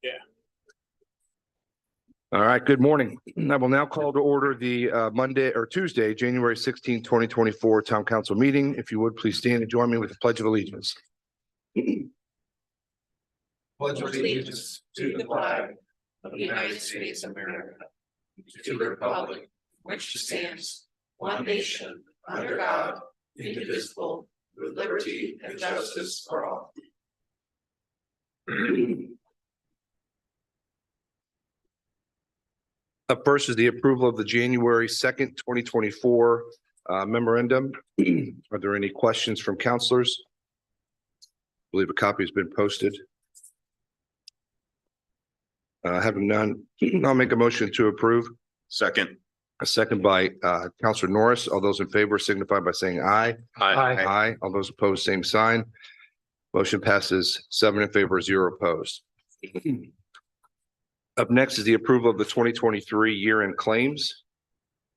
Yeah. All right, good morning. I will now call to order the Tuesday, January 16, 2024 Town Council meeting. If you would, please stand and join me with the Pledge of Allegiance. Pledge allegiance to the flag of the United States of America, to the republic which stands one nation under God, indivisible, with liberty and justice for all. Up first is the approval of the January 2nd, 2024 memorandum. Are there any questions from councilors? I believe a copy has been posted. Having none, I'll make a motion to approve. Second. A second by Councilor Norris. All those in favor signify by saying aye. Aye. All those opposed, same sign. Motion passes 7 in favor, 0 opposed. Up next is the approval of the 2023 year-end claims.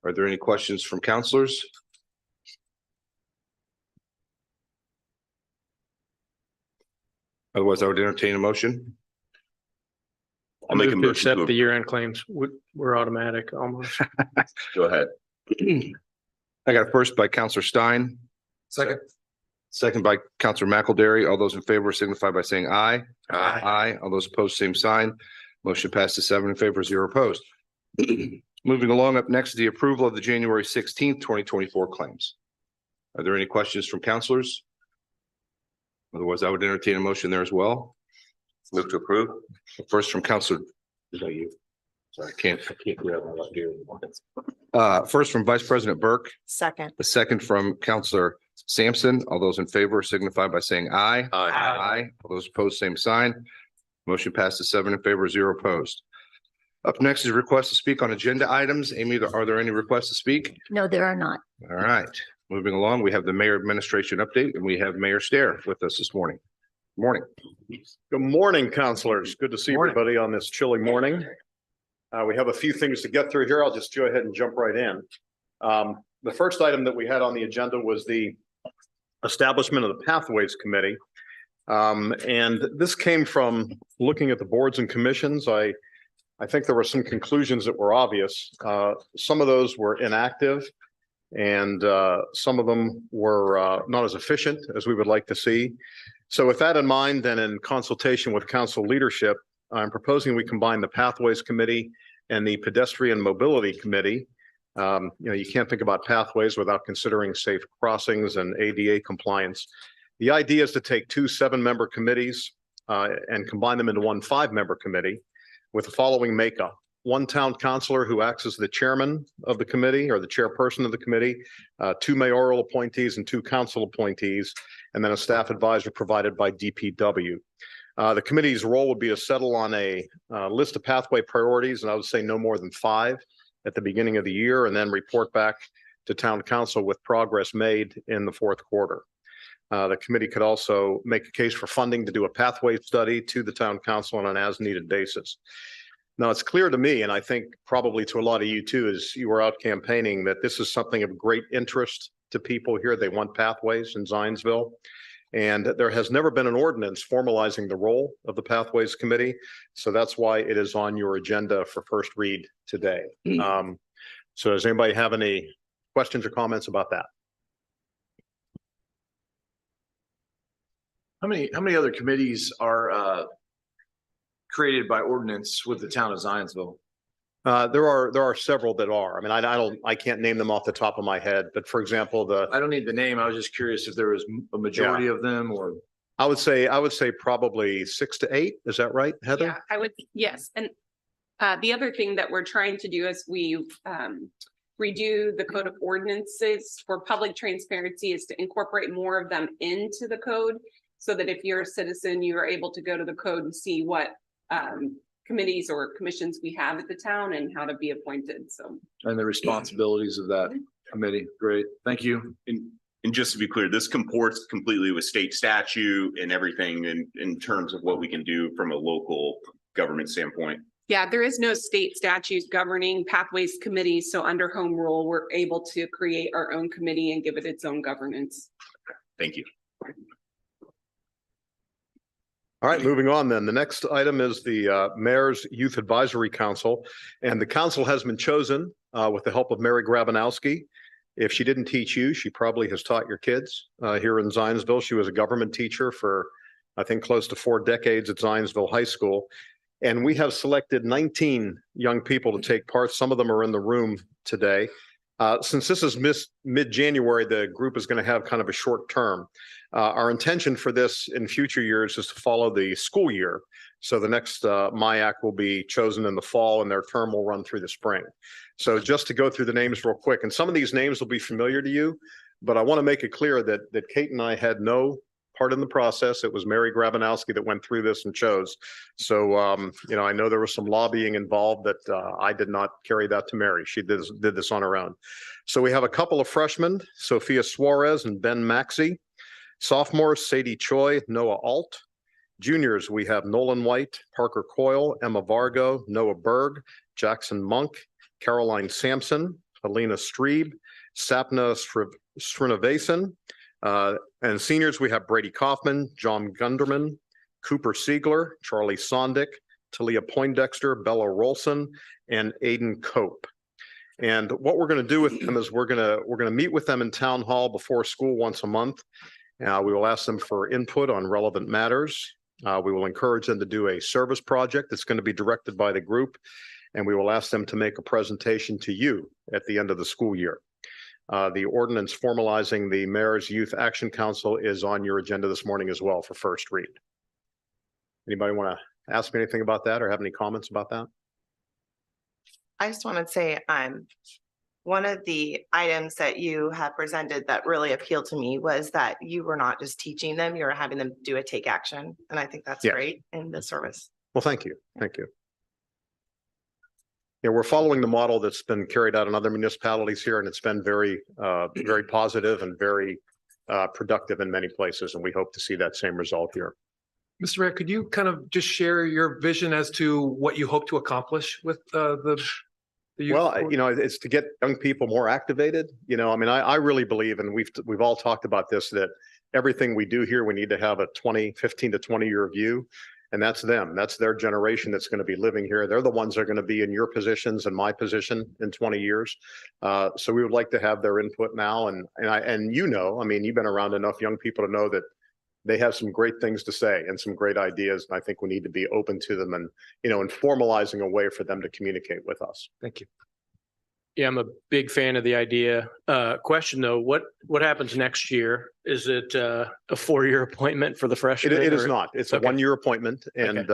Are there any questions from councilors? Otherwise, I would entertain a motion. I'll make a to motion accept to the year-end claims. We're automatic almost. go ahead. I got a first by Councilor Stein. Second by Councilor McElderry. All those in favor signify by saying aye. Aye. All those opposed, same sign. Motion passes 7 in favor, 0 opposed. Moving along, up next is the approval of the January 16th, 2024 claims. Are there any questions from councilors? Otherwise, I would entertain a motion there as well. Move to approve. First from Councilor. Is that you? Sorry, I can't read my left ear anymore. First from Vice President Burke. Second. The second from Councilor Sampson. All those in favor signify by saying aye. Aye. All those opposed, same sign. Motion passes 7 in favor, 0 opposed. Up next is request to speak on agenda items. Amy, are there any requests to speak? No, there are not. All right. Moving along, we have the mayor administration update and we have Mayor Stair with us this morning. Morning. Good morning, councilors. Good to see Morning. everybody on this chilly morning. We have a few things to get through here. I'll just go ahead and jump right in. The first item that we had on the agenda was the establishment of the Pathways Committee. And this came from looking at the boards and commissions. I think there were some conclusions that were obvious. Some of those were inactive and some of them were not as efficient as we would like to see. So with that in mind, then in consultation with council leadership, I'm proposing we combine the Pathways Committee and the Pedestrian Mobility Committee. You can't think about pathways without considering safe crossings and ADA compliance. The idea is to take 2 7-member committees and combine them into 1 5-member committee with the following makeup. 1 town councilor who acts as the chairman of the committee or the chairperson of the committee, 2 mayoral appointees and 2 council appointees, and then a staff advisor provided by DPW. The committee's role would be to settle on a list of pathway priorities, and I would say no more than 5 at the beginning of the year, and then report back to town council with progress made in the 4th quarter. The committee could also make a case for funding to do a pathway study to the town council on an as-needed basis. Now, it's clear to me, and I think probably to a lot of you too, as you were out campaigning, that this is something of great interest to people here. They want pathways in Zionsville. And there has never been an ordinance formalizing the role of the Pathways Committee. So that's why it is on your agenda for first read today. So does anybody have any questions or comments about that? How many other committees are created by ordinance with the town of Zionsville? There are several that are. I mean, I can't name them off the top of my head, but for example, I don't need the name. I was just curious if there was a majority of them, or I would say probably 6 to 8. Is that right, Heather? Yeah, I would. Yes. And the other thing that we're trying to do is we redo the code of ordinances for public transparency is to incorporate more of them into the code so that if you're a citizen, you are able to go to the code and see what committees or commissions we have at the town and how to be appointed. So, and the responsibilities of that committee. Great. Thank you. And just to be clear, this comports completely with state statute and everything in terms of what we can do from a local government standpoint. Yeah, there is no state statute governing pathways committees. So under home rule, we're able to create our own committee and give it its own governance. Thank you. All right, moving on then. The next item is the Mayor's Youth Advisory Council. And the council has been chosen with the help of Mary Grabanowski. If she didn't teach you, she probably has taught your kids here in Zionsville. She was a government teacher for, I think, close to 4 decades at Zionsville High School. And we have selected 19 young people to take part. Some of them are in the room today. Since this is mid-January, the group is going to have kind of a short term. Our intention for this in future years is to follow the school year. So the next MIAC will be chosen in the fall and their term will run through the spring. So just to go through the names real quick, and some of these names will be familiar to you, but I want to make it clear that Kate and I had no part in the process. It was Mary Grabanowski that went through this and chose. So, I know there was some lobbying involved that I did not carry that to Mary. She did this on her own. So we have a couple of freshmen, Sophia Suarez and Ben Maxey. Sophomores, Sadie Choi, Noah Alt. Juniors, we have Nolan White, Parker Coyle, Emma Vargo, Noah Berg, Jackson Monk, Caroline Sampson, Helena Streeb, Sapna Srinivasan. And seniors, we have Brady Kaufman, John Gunderman, Cooper Siegler, Charlie Sondick, Talia Poindexter, Bella Rolson, and Aiden Cope. And what we're going to do with them is we're going to meet with them in town hall before school once a month. We will ask them for input on relevant matters. We will encourage them to do a service project that's going to be directed by the group. And we will ask them to make a presentation to you at the end of the school year. The ordinance formalizing the Mayor's Youth Action Council is on your agenda this morning as well for first read. Anybody want to ask me anything about that or have any comments about that? I just want to say, one of the items that you have presented that really appealed to me was that you were not just teaching them, you were having them do a take action. And I think that's great in the service. Well, thank you. Thank you. Yeah, we're following the model that's been carried out in other municipalities here, and it's been very, very positive and very productive in many places. And we hope to see that same result here. Mr. Mayor, could you kind of just share your vision as to what you hope to accomplish with the youth? Well, it's to get young people more activated. I really believe, and we've all talked about this, that everything we do here, we need to have a 15 to 20 year view. And that's them. That's their generation that's going to be living here. They're the ones that are going to be in your positions and my position in 20 years. So we would like to have their input now. And you've been around enough young people to know that they have some great things to say and some great ideas. And I think we need to be open to them and formalizing a way for them to communicate with us. Thank you. Yeah, I'm a big fan of the idea. Question though, what happens next year? Is it a 4-year appointment for the freshmen? It is not. It's a 1-year appointment. And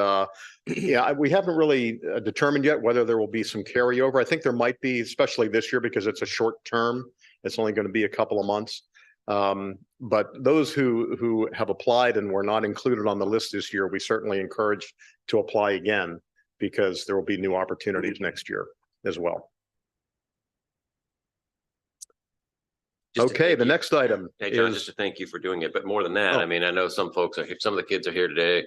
we haven't really determined yet whether there will be some carryover. I think there might be, especially this year, because it's a short term. It's only going to be a couple of months. But those who have applied and were not included on the list this year, we certainly encourage to apply again, because there will be new opportunities next year as well. Okay, the next item Hey, John, is just to thank you for doing it, but more than that, I mean, I know some folks are here, some of the kids are here today.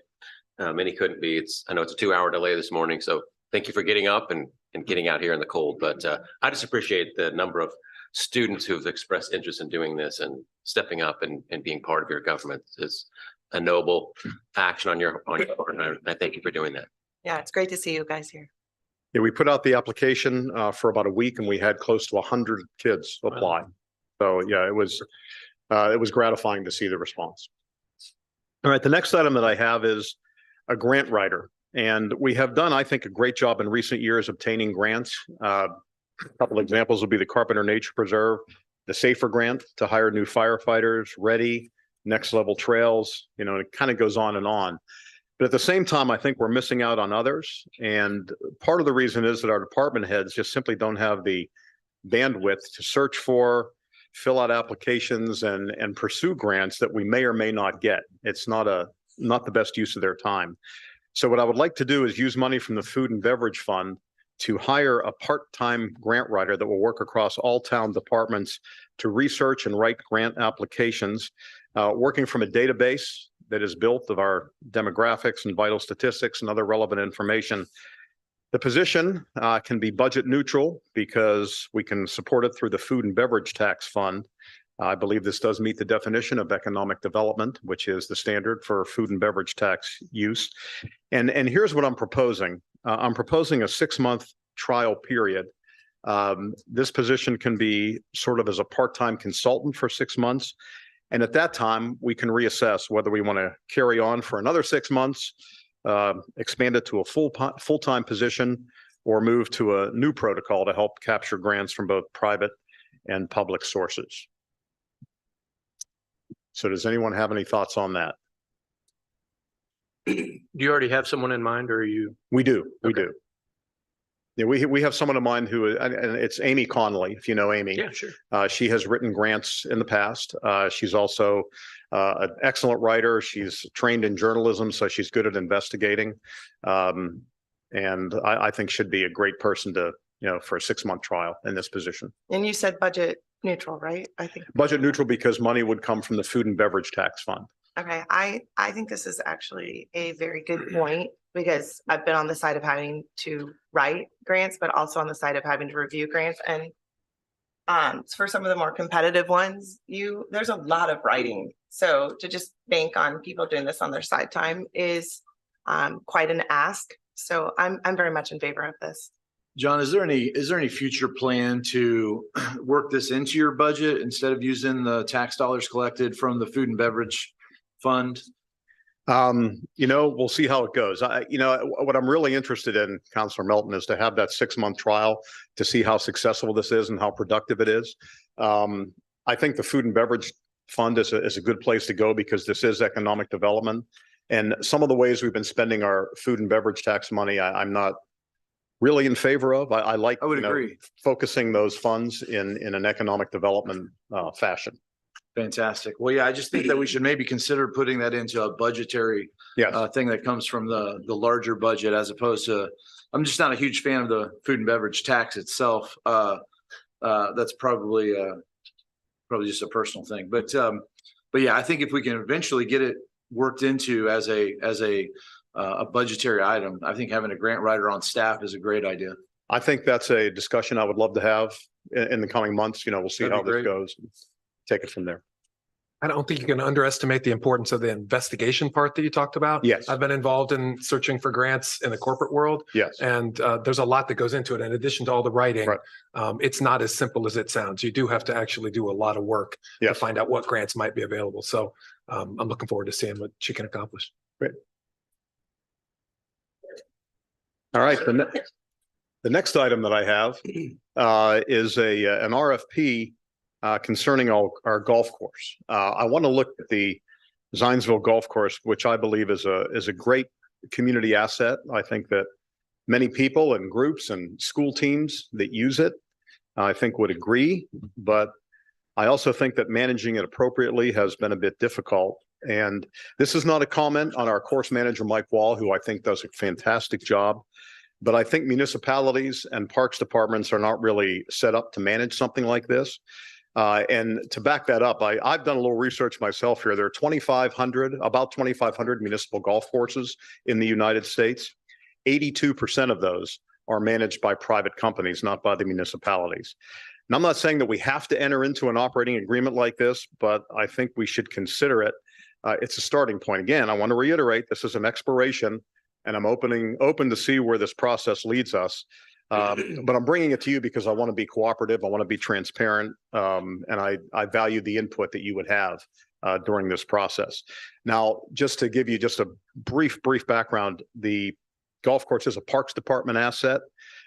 Many couldn't be. I know it's a 2-hour delay this morning, so thank you for getting up and getting out here in the cold. But I just appreciate the number of students who have expressed interest in doing this and stepping up and being part of your government. Is a noble action on your part, and I thank you for doing that. Yeah, it's great to see you guys here. Yeah, we put out the application for about a week, and we had close to 100 kids apply. So yeah, it was gratifying to see the response. All right, the next item that I have is a grant writer, and we have done, I think, a great job in recent years obtaining grants. A couple examples would be the Carpenter Nature Preserve, the SAFER grant to hire new firefighters, READY, Next Level Trails. It kind of goes on and on. But at the same time, I think we're missing out on others. And part of the reason is that our department heads just simply don't have the bandwidth to search for, fill out applications, and pursue grants that we may or may not get. It's not the best use of their time. So what I would like to do is use money from the Food and Beverage Fund to hire a part-time grant writer that will work across all town departments to research and write grant applications, working from a database that is built of our demographics and vital statistics and other relevant information. The position can be budget neutral because we can support it through the Food and Beverage Tax Fund. I believe this does meet the definition of economic development, which is the standard for food and beverage tax use. And here's what I'm proposing. I'm proposing a 6-month trial period. This position can be sort of as a part-time consultant for 6 months. And at that time, we can reassess whether we want to carry on for another 6 months, expand it to a full-time position, or move to a new protocol to help capture grants from both private and public sources. So does anyone have any thoughts on that? Do you already have someone in mind, or are you? We do. We Okay. do. Yeah, we have someone in mind who, and it's Amy Connolly, if you know Amy. Yeah, sure. She has written grants in the past. She's also an excellent writer. She's trained in journalism, so she's good at investigating. And I think should be a great person to, for a 6-month trial in this position. And you said budget neutral, right? I think. Budget neutral because money would come from the food and beverage tax fund. Okay, I think this is actually a very good point because I've been on the side of having to write grants, but also on the side of having to review grants. And for some of the more competitive ones, there's a lot of writing. So to just bank on people doing this on their side time is quite an ask. So I'm very much in favor of this. John, is there any future plan to work this into your budget instead of using the tax dollars collected from the food and beverage fund? We'll see how it goes. What I'm really interested in, Councilor Melton, is to have that 6-month trial to see how successful this is and how productive it is. I think the food and beverage fund is a good place to go because this is economic development. And some of the ways we've been spending our food and beverage tax money, I'm not really in favor of. I would agree. Focusing those funds in an economic development fashion. Fantastic. Well, yeah, I just think that we should maybe consider putting that into a budgetary thing that comes from the larger budget as opposed to, I'm just not a huge fan of the food and beverage tax itself. That's probably just a personal thing. But yeah, I think if we can eventually get it worked into as a budgetary item, I think having a grant writer on staff is a great idea. I think that's a discussion I would love to have in the coming months. We'll see how this goes. Take it from there. I don't think you can underestimate the importance of the investigation part that you talked about. Yes. I've been involved in searching for grants in the corporate world. Yes. And there's a lot that goes into it. In addition to all the writing, Right. It's not as simple as it sounds. You do have to actually do a lot of work to Yes. find out what grants might be available. So I'm looking forward to seeing what she can accomplish. Great. All right. The next item that I have is an RFP concerning our golf course. I want to look at the Zionsville golf course, which I believe is a great community asset. I think that many people and groups and school teams that use it, I think would agree, but I also think that managing it appropriately has been a bit difficult. And this is not a comment on our course manager, Mike Wall, who I think does a fantastic job. But I think municipalities and parks departments are not really set up to manage something like this. And to back that up, I've done a little research myself here. There are about 2,500 municipal golf courses in the United States. 82% of those are managed by private companies, not by the municipalities. And I'm not saying that we have to enter into an operating agreement like this, but I think we should consider it. It's a starting point. Again, I want to reiterate, this is an exploration, and I'm open to see where this process leads us. But I'm bringing it to you because I want to be cooperative. I want to be transparent. And I value the input that you would have during this process. Now, just to give you just a brief background, the golf course is a Parks Department asset,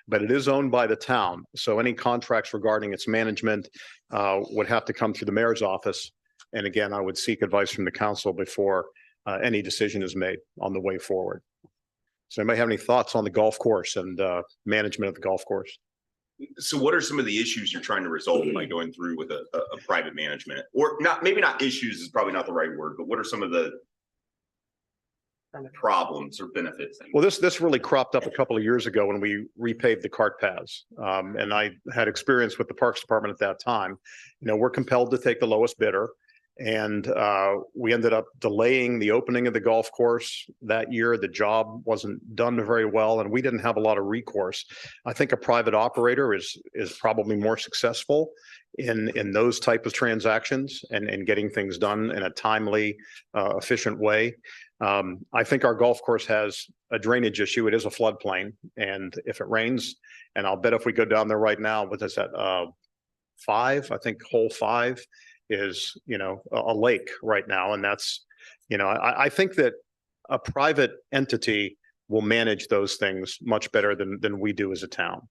but it is owned by the town. So any contracts regarding its management would have to come through the mayor's office. And again, I would seek advice from the council before any decision is made on the way forward. Does anybody have any thoughts on the golf course and management of the golf course? So what are some of the issues you're trying to resolve by going through with a private management? Or not, maybe not issues is probably not the right word, but what are some of the problems or benefits? Well, this really cropped up a couple of years ago when we repaved the cart paths. And I had experience with the Parks Department at that time. We're compelled to take the lowest bidder. And we ended up delaying the opening of the golf course that year. The job wasn't done very well, and we didn't have a lot of recourse. I think a private operator is probably more successful in those type of transactions and getting things done in a timely, efficient way. I think our golf course has a drainage issue. It is a floodplain, and if it rains, and I'll bet if we go down there right now, what is that? 5, I think hole 5 is, a lake right now. And that's, I think that a private entity will manage those things much better than we do as a town.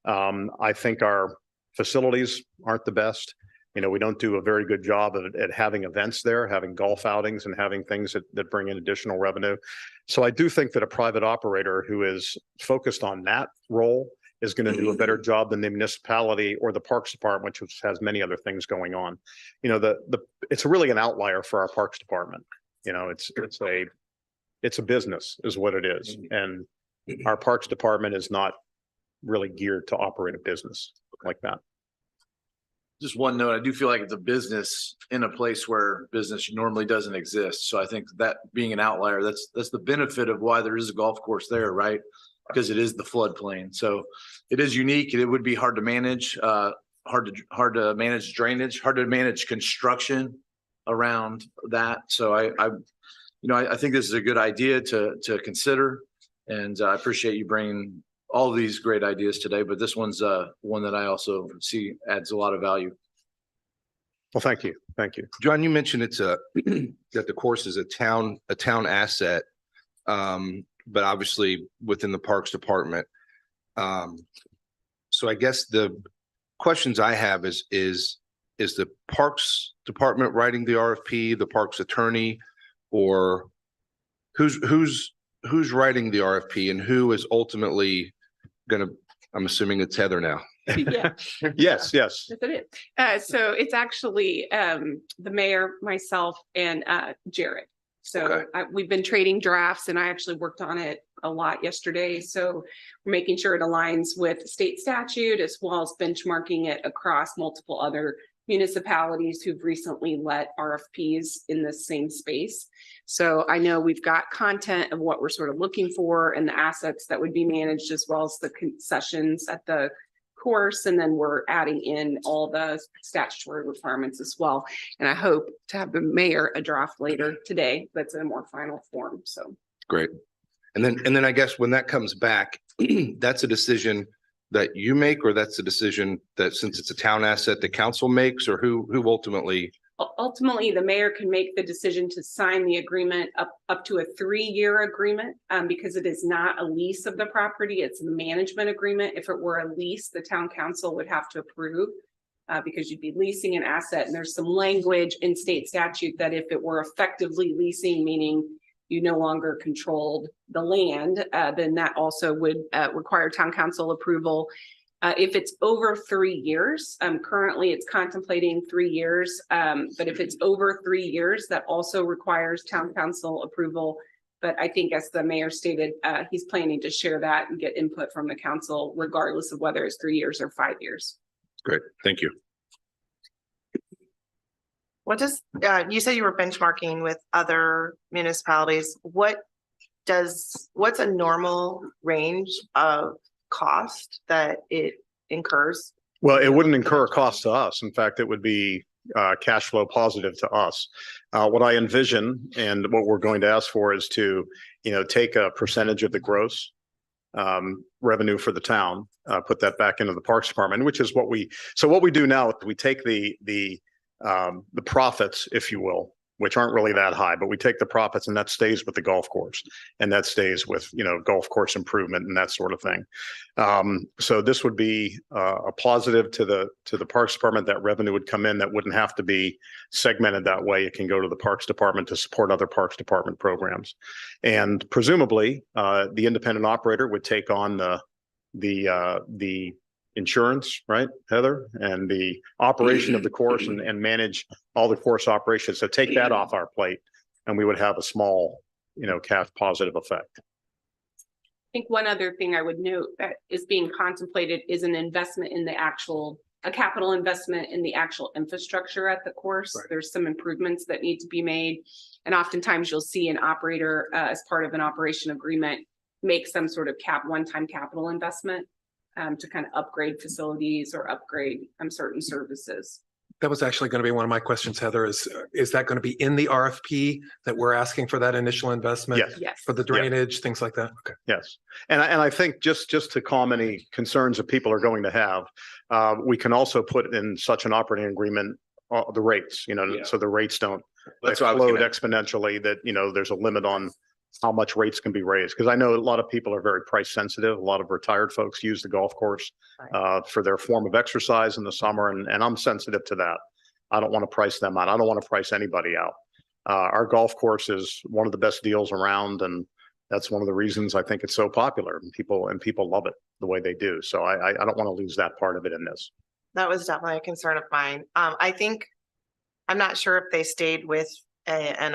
I think our facilities aren't the best. We don't do a very good job at having events there, having golf outings and having things that bring in additional revenue. So I do think that a private operator who is focused on that role is going to do a better job than the municipality or the Parks Department, which has many other things going on. It's really an outlier for our Parks Department. It's a business is what it is. And our Parks Department is not really geared to operate a business like that. Just one note, I do feel like it's a business in a place where business normally doesn't exist. So I think that being an outlier, that's the benefit of why there is a golf course there, right? Because it is the floodplain. So it is unique. It would be hard to manage, hard to manage drainage, hard to manage construction around that. So I think this is a good idea to consider. And I appreciate you bringing all of these great ideas today, but this one's one that I also see adds a lot of value. Well, thank you. Thank you. John, you mentioned it's that the course is a town asset. But obviously within the Parks Department. So I guess the questions I have is the Parks Department writing the RFP, the Parks attorney, or who's writing the RFP and who is ultimately I'm assuming it's Heather now. Yeah. Yes. Yes, it is. So it's actually the mayor, myself, and Jared. So we've been trading drafts, and I actually worked on it a lot yesterday. So we're making sure it aligns with state statute as well as benchmarking it across multiple other municipalities who've recently let RFPs in the same space. So I know we've got content of what we're sort of looking for and the assets that would be managed as well as the concessions at the course. And then we're adding in all the statutory requirements as well. And I hope to have the mayor a draft later today that's in a more final form. So great. And then I guess when that comes back, that's a decision that you make, or that's a decision that, since it's a town asset, the council makes, or who ultimately? Ultimately, the mayor can make the decision to sign the agreement up to a 3-year agreement, because it is not a lease of the property, it's a management agreement. If it were a lease, the town council would have to approve, because you'd be leasing an asset. And there's some language in state statute that if it were effectively leasing, meaning you no longer controlled the land, then that also would require town council approval. If it's over 3 years, currently it's contemplating 3 years, but if it's over 3 years, that also requires town council approval. But I think, as the mayor stated, he's planning to share that and get input from the council, regardless of whether it's 3 years or 5 years. Great, thank you. What does, you said you were benchmarking with other municipalities. What's a normal range of cost that it incurs? Well, it wouldn't incur a cost to us. In fact, it would be cash flow positive to us. What I envision and what we're going to ask for is to, take a percentage of the gross revenue for the town, put that back into the Parks Department, which is what we do now. We take the profits, if you will, which aren't really that high, but we take the profits and that stays with the golf course, and that stays with, golf course improvement and that sort of thing. So this would be a positive to the Parks Department. That revenue would come in, that wouldn't have to be segmented that way. It can go to the Parks Department to support other Parks Department programs. And presumably the independent operator would take on the insurance, right, Heather, and the operation of the course and manage all the course operations. So take that off our plate, and we would have a small, cash positive effect. I think one other thing I would note that is being contemplated is an investment in the actual a capital investment in the actual infrastructure at the course. Right. There's some improvements that need to be made. And oftentimes you'll see an operator, as part of an operation agreement, make some sort of one-time capital investment to kind of upgrade facilities or upgrade certain services. That was actually going to be one of my questions, Heather, is that going to be in the RFP that we're asking for that initial investment? Yes. Yes. For the drainage, things like that? Okay. Yes, and I think just to calm any concerns that people are going to have, we can also put in such an operating agreement the rates, Yeah. so the rates don't That's what I was explode gonna- exponentially. That there's a limit on how much rates can be raised, because I know a lot of people are very price sensitive. A lot of retired folks use the golf course for their form of exercise in the summer, and I'm sensitive to that. I don't want to price them out. I don't want to price anybody out. Our golf course is one of the best deals around, and that's one of the reasons I think it's so popular, and people love it the way they do. So I don't want to lose that part of it in this. That was definitely a concern of mine. I think, I'm not sure if they stayed with an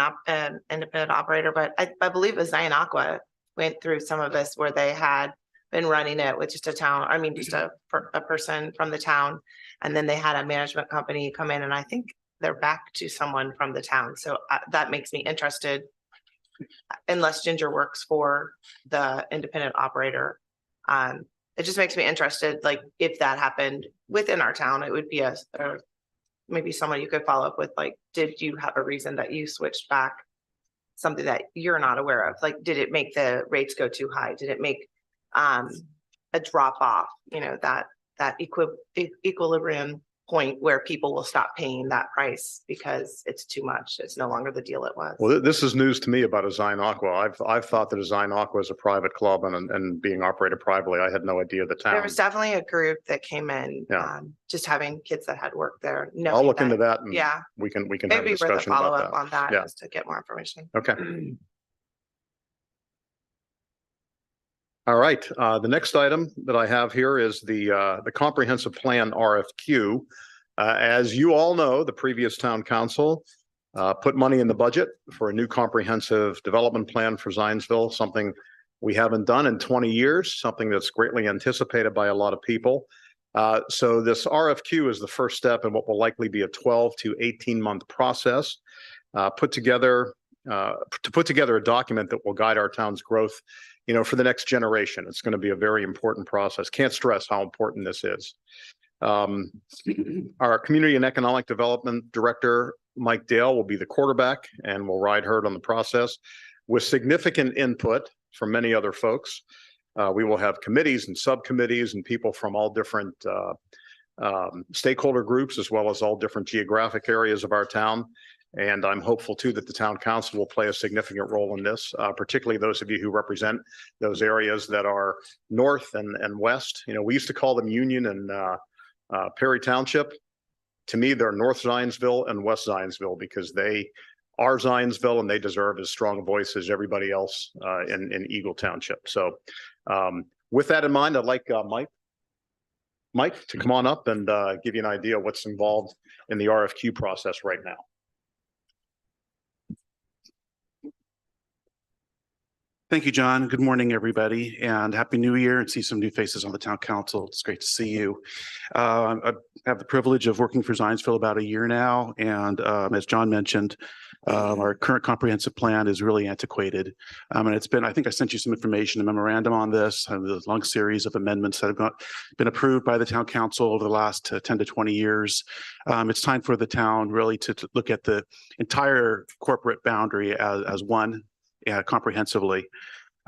independent operator, but I believe it was Zion Aqua went through some of this where they had been running it with just just a person from the town. And then they had a management company come in, and I think they're back to someone from the town. So that makes me interested, unless Ginger works for the independent operator. It just makes me interested, like if that happened within our town, it would be maybe someone you could follow up with, like, did you have a reason that you switched back? Something that you're not aware of, like, did it make the rates go too high? Did it make a drop off, that equilibrium point where people will stop paying that price because it's too much. It's no longer the deal it was. Well, this is news to me about a Zion Aqua. I've thought that a Zion Aqua is a private club and being operated privately. I had no idea the town. There was definitely a group that came in, Yeah. just having kids that had worked there. I'll look into that, and Yeah, we can have a maybe worth a discussion follow about up that. on that, Yeah. just to get more information. Okay. All right, the next item that I have here is the comprehensive plan RFQ. As you all know, the previous town council put money in the budget for a new comprehensive development plan for Zionsville, something we haven't done in 20 years, something that's greatly anticipated by a lot of people. So this RFQ is the first step in what will likely be a 12 to 18-month process to put together a document that will guide our town's growth, for the next generation. It's going to be a very important process. Can't stress how important this is. Our Community and Economic Development Director, Mike Dale, will be the quarterback and will ride herd on the process with significant input from many other folks. We will have committees and subcommittees and people from all different stakeholder groups, as well as all different geographic areas of our town. And I'm hopeful too that the town council will play a significant role in this, particularly those of you who represent those areas that are north and west. We used to call them Union and Perry Township. To me, they're North Zionsville and West Zionsville, because they are Zionsville and they deserve as strong a voice as everybody else in Eagle Township. So with that in mind, I'd like Mike to come on up and give you an idea of what's involved in the RFQ process right now. Thank you, John. Good morning, everybody, and Happy New Year, and see some new faces on the town council. It's great to see you. I have the privilege of working for Zionsville about a year now, and as John mentioned, our current comprehensive plan is really antiquated. And it's been, I think I sent you some information, a memorandum on this, and the long series of amendments that have been approved by the town council over the last 10 to 20 years. It's time for the town really to look at the entire corporate boundary as one comprehensively.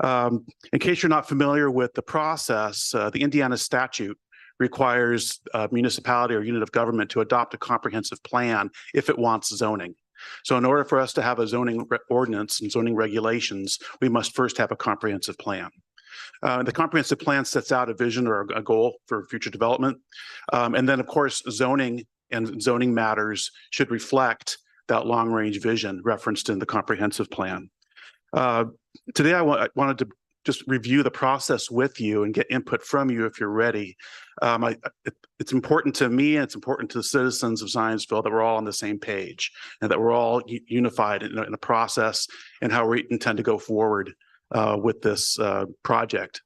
In case you're not familiar with the process, the Indiana statute requires a municipality or unit of government to adopt a comprehensive plan if it wants zoning. So in order for us to have a zoning ordinance and zoning regulations, we must first have a comprehensive plan. The comprehensive plan sets out a vision or a goal for future development. And then, of course, zoning and zoning matters should reflect that long-range vision referenced in the comprehensive plan. Today, I wanted to just review the process with you and get input from you if you're ready. It's important to me and it's important to the citizens of Zionsville that we're all on the same page and that we're all unified in a process and how we intend to go forward with this project.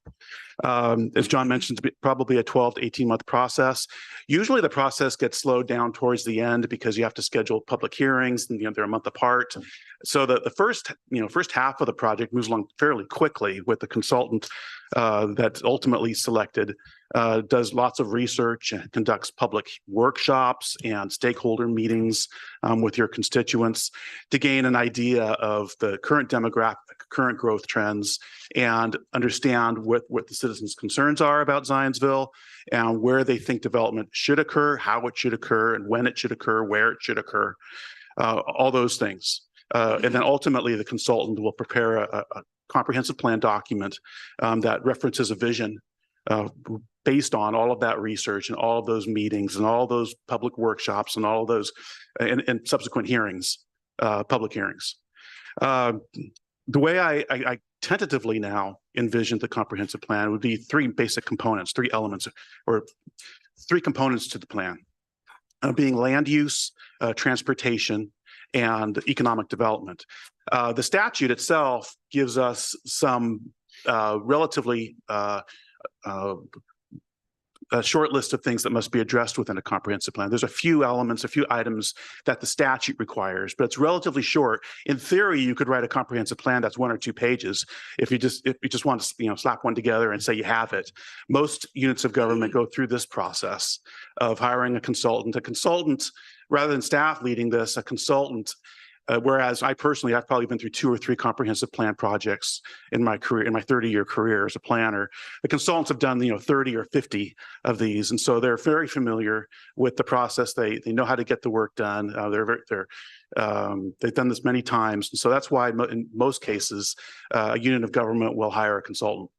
As John mentioned, it's probably a 12 to 18-month process. Usually the process gets slowed down towards the end because you have to schedule public hearings and they're a month apart. So the first half of the project moves along fairly quickly with the consultant that's ultimately selected, does lots of research and conducts public workshops and stakeholder meetings with your constituents to gain an idea of the current demographic, current growth trends, and understand what the citizens' concerns are about Zionsville and where they think development should occur, how it should occur, and when it should occur, where it should occur, all those things. And then ultimately, the consultant will prepare a comprehensive plan document that references a vision based on all of that research and all of those meetings and all those public workshops and all of those and subsequent hearings, public hearings. The way I tentatively now envision the comprehensive plan would be three basic components, three elements, or three components to the plan, being land use, transportation, and economic development. The statute itself gives us some relatively a short list of things that must be addressed within a comprehensive plan. There's a few elements, a few items that the statute requires, but it's relatively short. In theory, you could write a comprehensive plan that's 1 or 2 pages if you just want to slap one together and say you have it. Most units of government go through this process of hiring a consultant. A consultant, rather than staff leading this, a consultant. Whereas I've probably been through 2 or 3 comprehensive plan projects in my career, in my 30-year career as a planner. The consultants have done 30 or 50 of these, and so they're very familiar with the process. They know how to get the work done. They've done this many times, and so that's why in most cases a unit of government will hire a consultant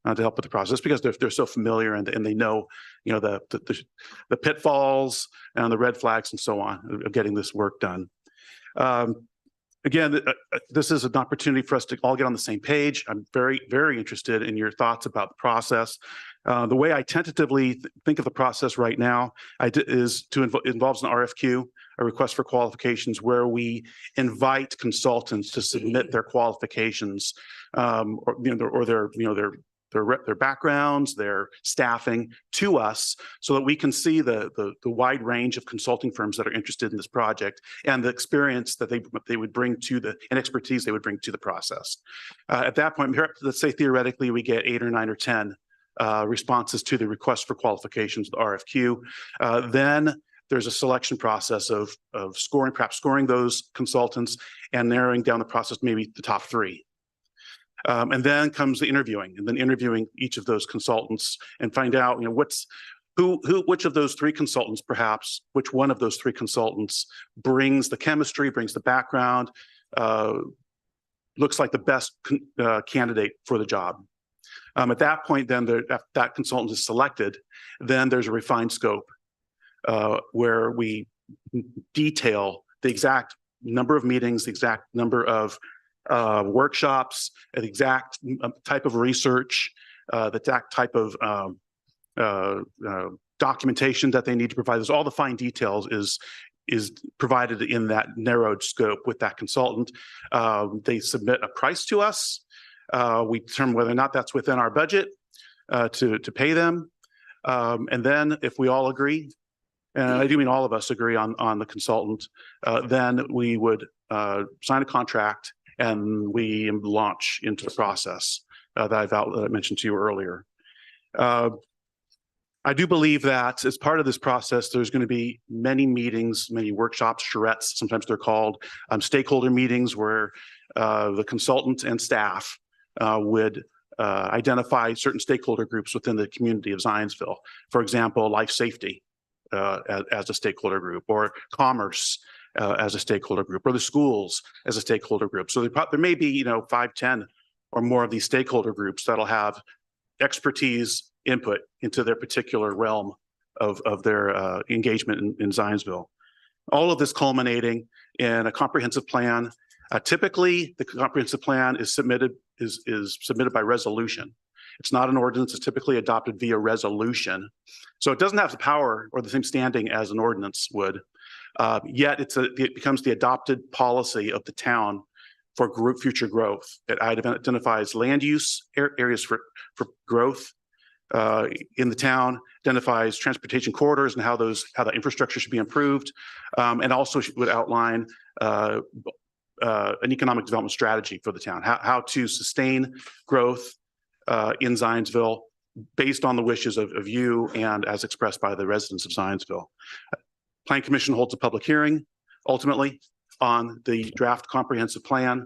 to help with the process, because they're so familiar and they know the pitfalls and the red flags and so on of getting this work done. Again, this is an opportunity for us to all get on the same page. I'm very, very interested in your thoughts about the process. The way I tentatively think of the process right now involves an RFQ, a request for qualifications, where we invite consultants to submit their qualifications their backgrounds, their staffing to us, so that we can see the wide range of consulting firms that are interested in this project and the experience that they would bring to and expertise they would bring to the process. At that point, let's say theoretically we get 8 or 9 or 10 responses to the request for qualifications, the RFQ. Then there's a selection process of perhaps scoring those consultants and narrowing down the process, maybe the top 3. And then comes the interviewing, and then interviewing each of those consultants and find out, which of those 3 consultants, perhaps, which one of those 3 consultants brings the chemistry, brings the background, looks like the best candidate for the job. At that point, then that consultant is selected. Then there's a refined scope where we detail the exact number of meetings, the exact number of workshops, the exact type of research, the exact type of documentation that they need to provide. There's all the fine details is provided in that narrowed scope with that consultant. They submit a price to us. We determine whether or not that's within our budget to pay them. And then if we all agree, and I do mean all of us agree on the consultant, then we would sign a contract and we launch into the process that I mentioned to you earlier. I do believe that as part of this process, there's going to be many meetings, many workshops, charrettes, sometimes they're called, stakeholder meetings where the consultant and staff would identify certain stakeholder groups within the community of Zionsville. For example, life safety as a stakeholder group, or commerce as a stakeholder group, or the schools as a stakeholder group. So there may be 5, 10 or more of these stakeholder groups that'll have expertise input into their particular realm of their engagement in Zionsville. All of this culminating in a comprehensive plan. Typically, the comprehensive plan is submitted by resolution. It's not an ordinance. It's typically adopted via resolution. So it doesn't have the power or the same standing as an ordinance would. Yet it becomes the adopted policy of the town for group future growth. It identifies land use areas for growth in the town, identifies transportation corridors and how the infrastructure should be improved, and also would outline an economic development strategy for the town, how to sustain growth in Zionsville based on the wishes of you and as expressed by the residents of Zionsville. Plan Commission holds a public hearing ultimately on the draft comprehensive plan.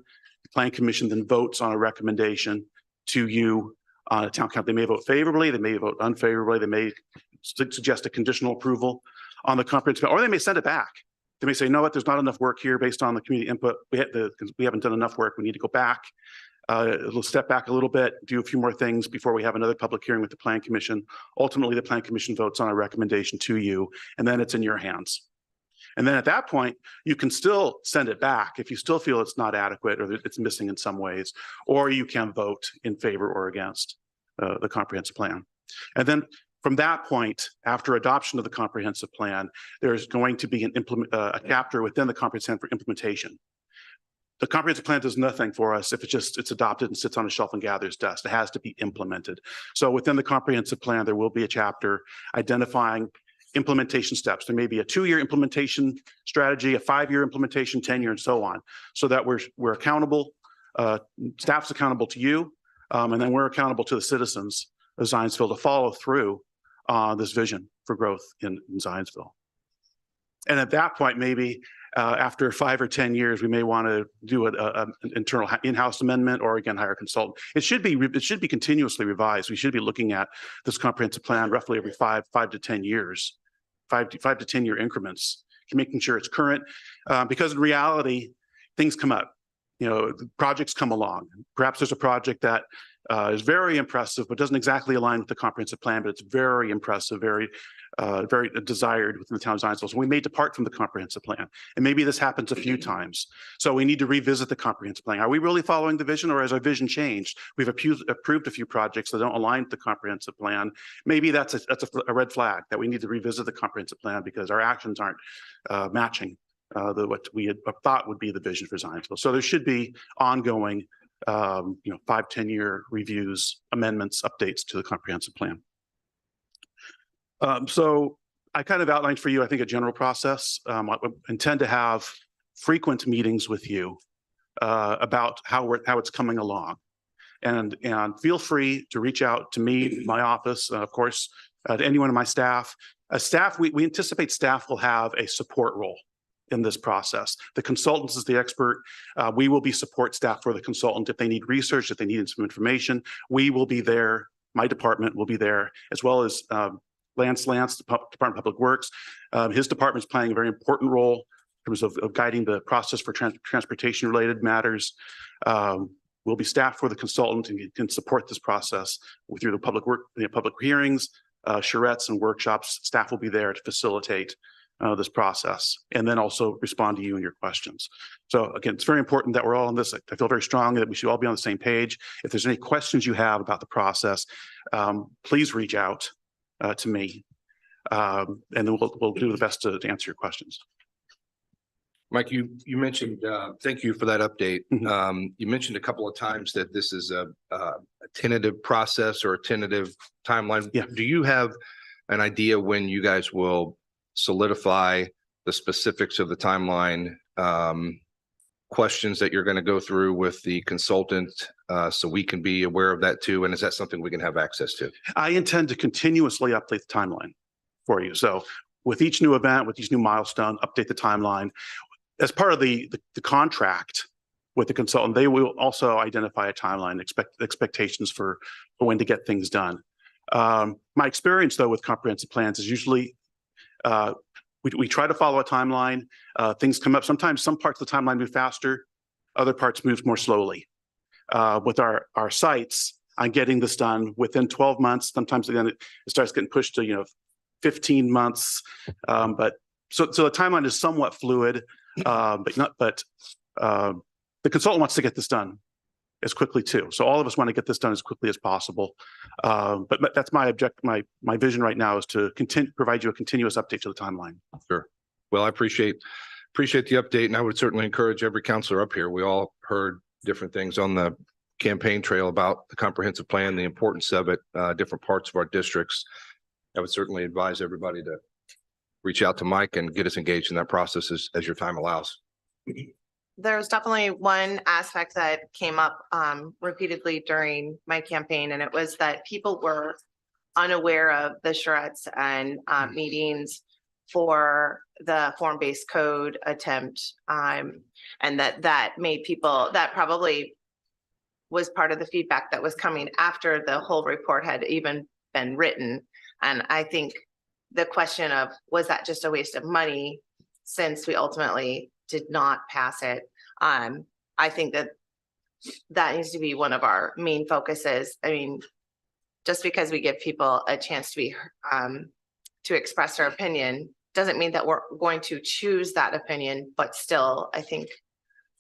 The Plan Commission then votes on a recommendation to you on a town council. They may vote favorably, they may vote unfavorably, they may suggest a conditional approval on the comprehensive, or they may send it back. They may say, no, what, there's not enough work here based on the community input. We haven't done enough work. We need to go back. We'll step back a little bit, do a few more things before we have another public hearing with the Plan Commission. Ultimately, the Plan Commission votes on a recommendation to you, and then it's in your hands. And then at that point, you can still send it back if you still feel it's not adequate or that it's missing in some ways, or you can vote in favor or against the comprehensive plan. And then from that point, after adoption of the comprehensive plan, there's going to be a chapter within the comprehensive plan for implementation. The comprehensive plan does nothing for us if it's adopted and sits on a shelf and gathers dust. It has to be implemented. So within the comprehensive plan, there will be a chapter identifying implementation steps. There may be a 2-year implementation strategy, a 5-year implementation, 10-year, and so on, so that we're accountable. Staff's accountable to you, and then we're accountable to the citizens of Zionsville to follow through this vision for growth in Zionsville. And at that point, maybe after 5 or 10 years, we may want to do an internal in-house amendment, or again, hire a consultant. It should be continuously revised. We should be looking at this comprehensive plan roughly every 5 to 10 years, 5 to 10 year increments, making sure it's current. Because in reality, things come up. Projects come along. Perhaps there's a project that is very impressive, but doesn't exactly align with the comprehensive plan, but it's very impressive, very desired within the town of Zionsville. So we may depart from the comprehensive plan. And maybe this happens a few times. So we need to revisit the comprehensive plan. Are we really following the vision, or has our vision changed? We've approved a few projects that don't align with the comprehensive plan. Maybe that's a red flag that we need to revisit the comprehensive plan because our actions aren't matching what we had thought would be the vision for Zionsville. So there should be ongoing 5-10 year reviews, amendments, updates to the comprehensive plan. So I kind of outlined for you, I think, a general process. I intend to have frequent meetings with you about how it's coming along, and feel free to reach out to me, my office, of course, to anyone in my staff. We anticipate staff will have a support role in this process. The consultant is the expert. We will be support staff for the consultant. If they need research, if they need some information, we will be there. My department will be there, as well as Lance, Department of Public Works. His department is playing a very important role in terms of guiding the process for transportation related matters. We'll be staffed for the consultant and can support this process through the public hearings, charrettes and workshops. Staff will be there to facilitate this process, and then also respond to you and your questions. So again, it's very important that we're all on this. I feel very strongly that we should all be on the same page. If there's any questions you have about the process, please reach out to me, and then we'll do the best to answer your questions. Mike, you mentioned, thank you for that update. Mm-hmm. You mentioned a couple of times that this is a tentative process or a tentative timeline. Yeah. Do you have an idea when you guys will solidify the specifics of the timeline, questions that you're going to go through with the consultant, so we can be aware of that too? And is that something we can have access to? I intend to continuously update the timeline for you. So with each new event, with each new milestone, update the timeline. As part of the contract with the consultant, they will also identify a timeline, expectations for when to get things done. My experience though with comprehensive plans is usually we try to follow a timeline. Things come up. Sometimes some parts of the timeline move faster, other parts move more slowly. With our sites, on getting this done within 12 months. Sometimes again, it starts getting pushed to 15 months. But so the timeline is somewhat fluid, but the consultant wants to get this done as quickly too. So all of us want to get this done as quickly as possible. But that's my my vision right now is to provide you a continuous update to the timeline. Sure. Well, I appreciate appreciate the update, and I would certainly encourage every counselor up here. We all heard different things on the campaign trail about the comprehensive plan, the importance of it, different parts of our districts. I would certainly advise everybody to reach out to Mike and get us engaged in that process as your time allows. There's definitely one aspect that came up repeatedly during my campaign, and it was that people were unaware of the charrettes and meetings for the form-based code attempt. And that made people, that probably was part of the feedback that was coming after the whole report had even been written. And I think the question of, was that just a waste of money since we ultimately did not pass it? I think that needs to be one of our main focuses. I mean, just because we give people a chance to be to express their opinion doesn't mean that we're going to choose that opinion, but still, I think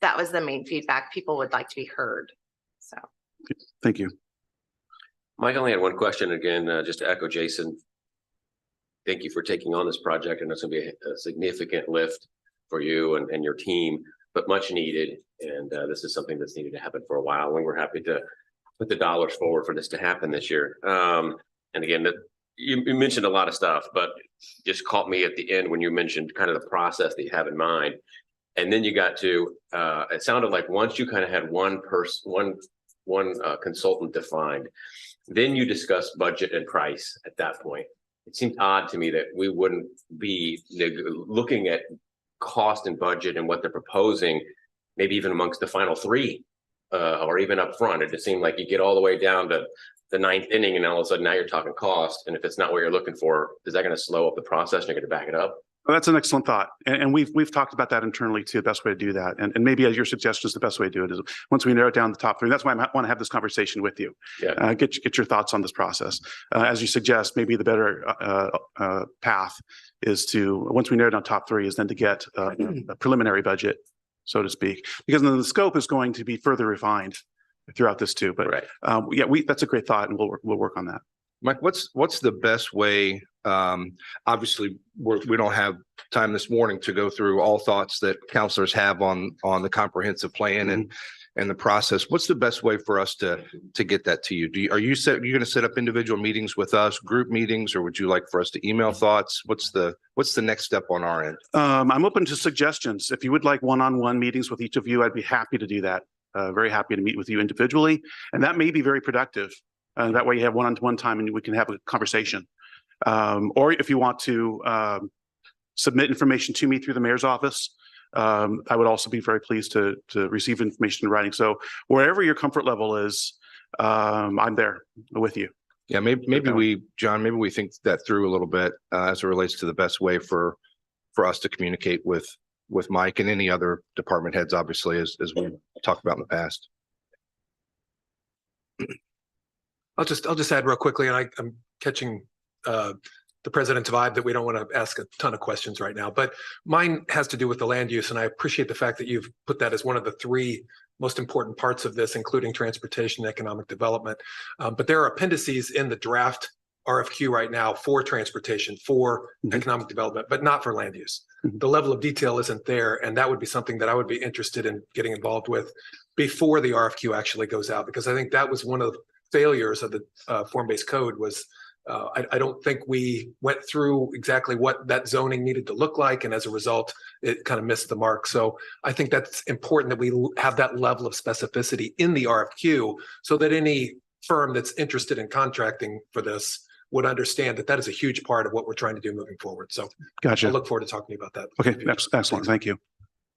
that was the main feedback. People would like to be heard. So. Thank you. Mike only had one question again, just to echo Jason. Thank you for taking on this project, and it's going to be a significant lift for you and your team, but much needed. And this is something that's needed to happen for a while. And we're happy to put the dollars forward for this to happen this year. And again, you mentioned a lot of stuff, but just caught me at the end when you mentioned kind of the process that you have in mind. And then you got to, it sounded like once you kind of had one consultant defined, then you discussed budget and price at that point. It seemed odd to me that we wouldn't be looking at cost and budget and what they're proposing, maybe even amongst the final three, or even up front. It just seemed like you get all the way down to the ninth inning and all of a sudden now you're talking cost. And if it's not what you're looking for, is that going to slow up the process and you're going to back it up? Well, that's an excellent thought. And we've talked about that internally too, the best way to do that. And maybe as your suggestion is the best way to do it is once we narrow it down the top three. That's why I want to have this conversation with you. Yeah. Get your thoughts on this process. As you suggest, maybe the better path is to, once we narrow down top three, is then to get a preliminary budget, so to speak, because then the scope is going to be further refined throughout this too. But yeah, that's a great thought, and we'll work on that. Mike, what's the best way? Obviously, we don't have time this morning to go through all thoughts that counselors have on the comprehensive plan and the process. What's the best way for us to get that to you? Are you going to set up individual meetings with us, group meetings, or would you like for us to email thoughts? What's the next step on our end? I'm open to suggestions. If you would like one-on-one meetings with each of you, I'd be happy to do that. Very happy to meet with you individually, and that may be very productive. That way you have one-on-one time and we can have a conversation. Or if you want to submit information to me through the mayor's office, I would also be very pleased to receive information in writing. So wherever your comfort level is, I'm there with you. Yeah, maybe we think that through a little bit as it relates to the best way for us to communicate with Mike and any other department heads, obviously, as we talked about in the past. I'll just add real quickly, and I'm catching the president's vibe that we don't want to ask a ton of questions right now, but mine has to do with the land use, and I appreciate the fact that you've put that as one of the three most important parts of this, including transportation and economic development. But there are appendices in the draft RFQ right now for transportation, for economic development, but not for land use. The level of detail isn't there, and that would be something that I would be interested in getting involved with before the RFQ actually goes out, because I think that was one of the failures of the form-based code was I don't think we went through exactly what that zoning needed to look like, and as a result, it kind of missed the mark. So I think that's important that we have that level of specificity in the RFQ so that any firm that's interested in contracting for this would understand that that is a huge part of what we're trying to do moving forward. So gotcha. I look forward to talking to you about that. Okay, excellent. Thank you.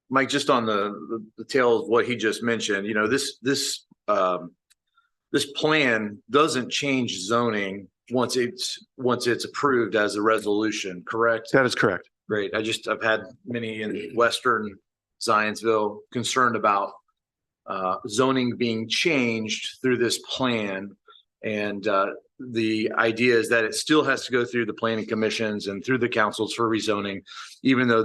Mike, just on the tail of what he just mentioned, you know, this plan doesn't change zoning once it's approved as a resolution, correct? That is correct. Great. I've had many in Western Zionsville concerned about zoning being changed through this plan. And the idea is that it still has to go through the planning commissions and through the councils for rezoning, even though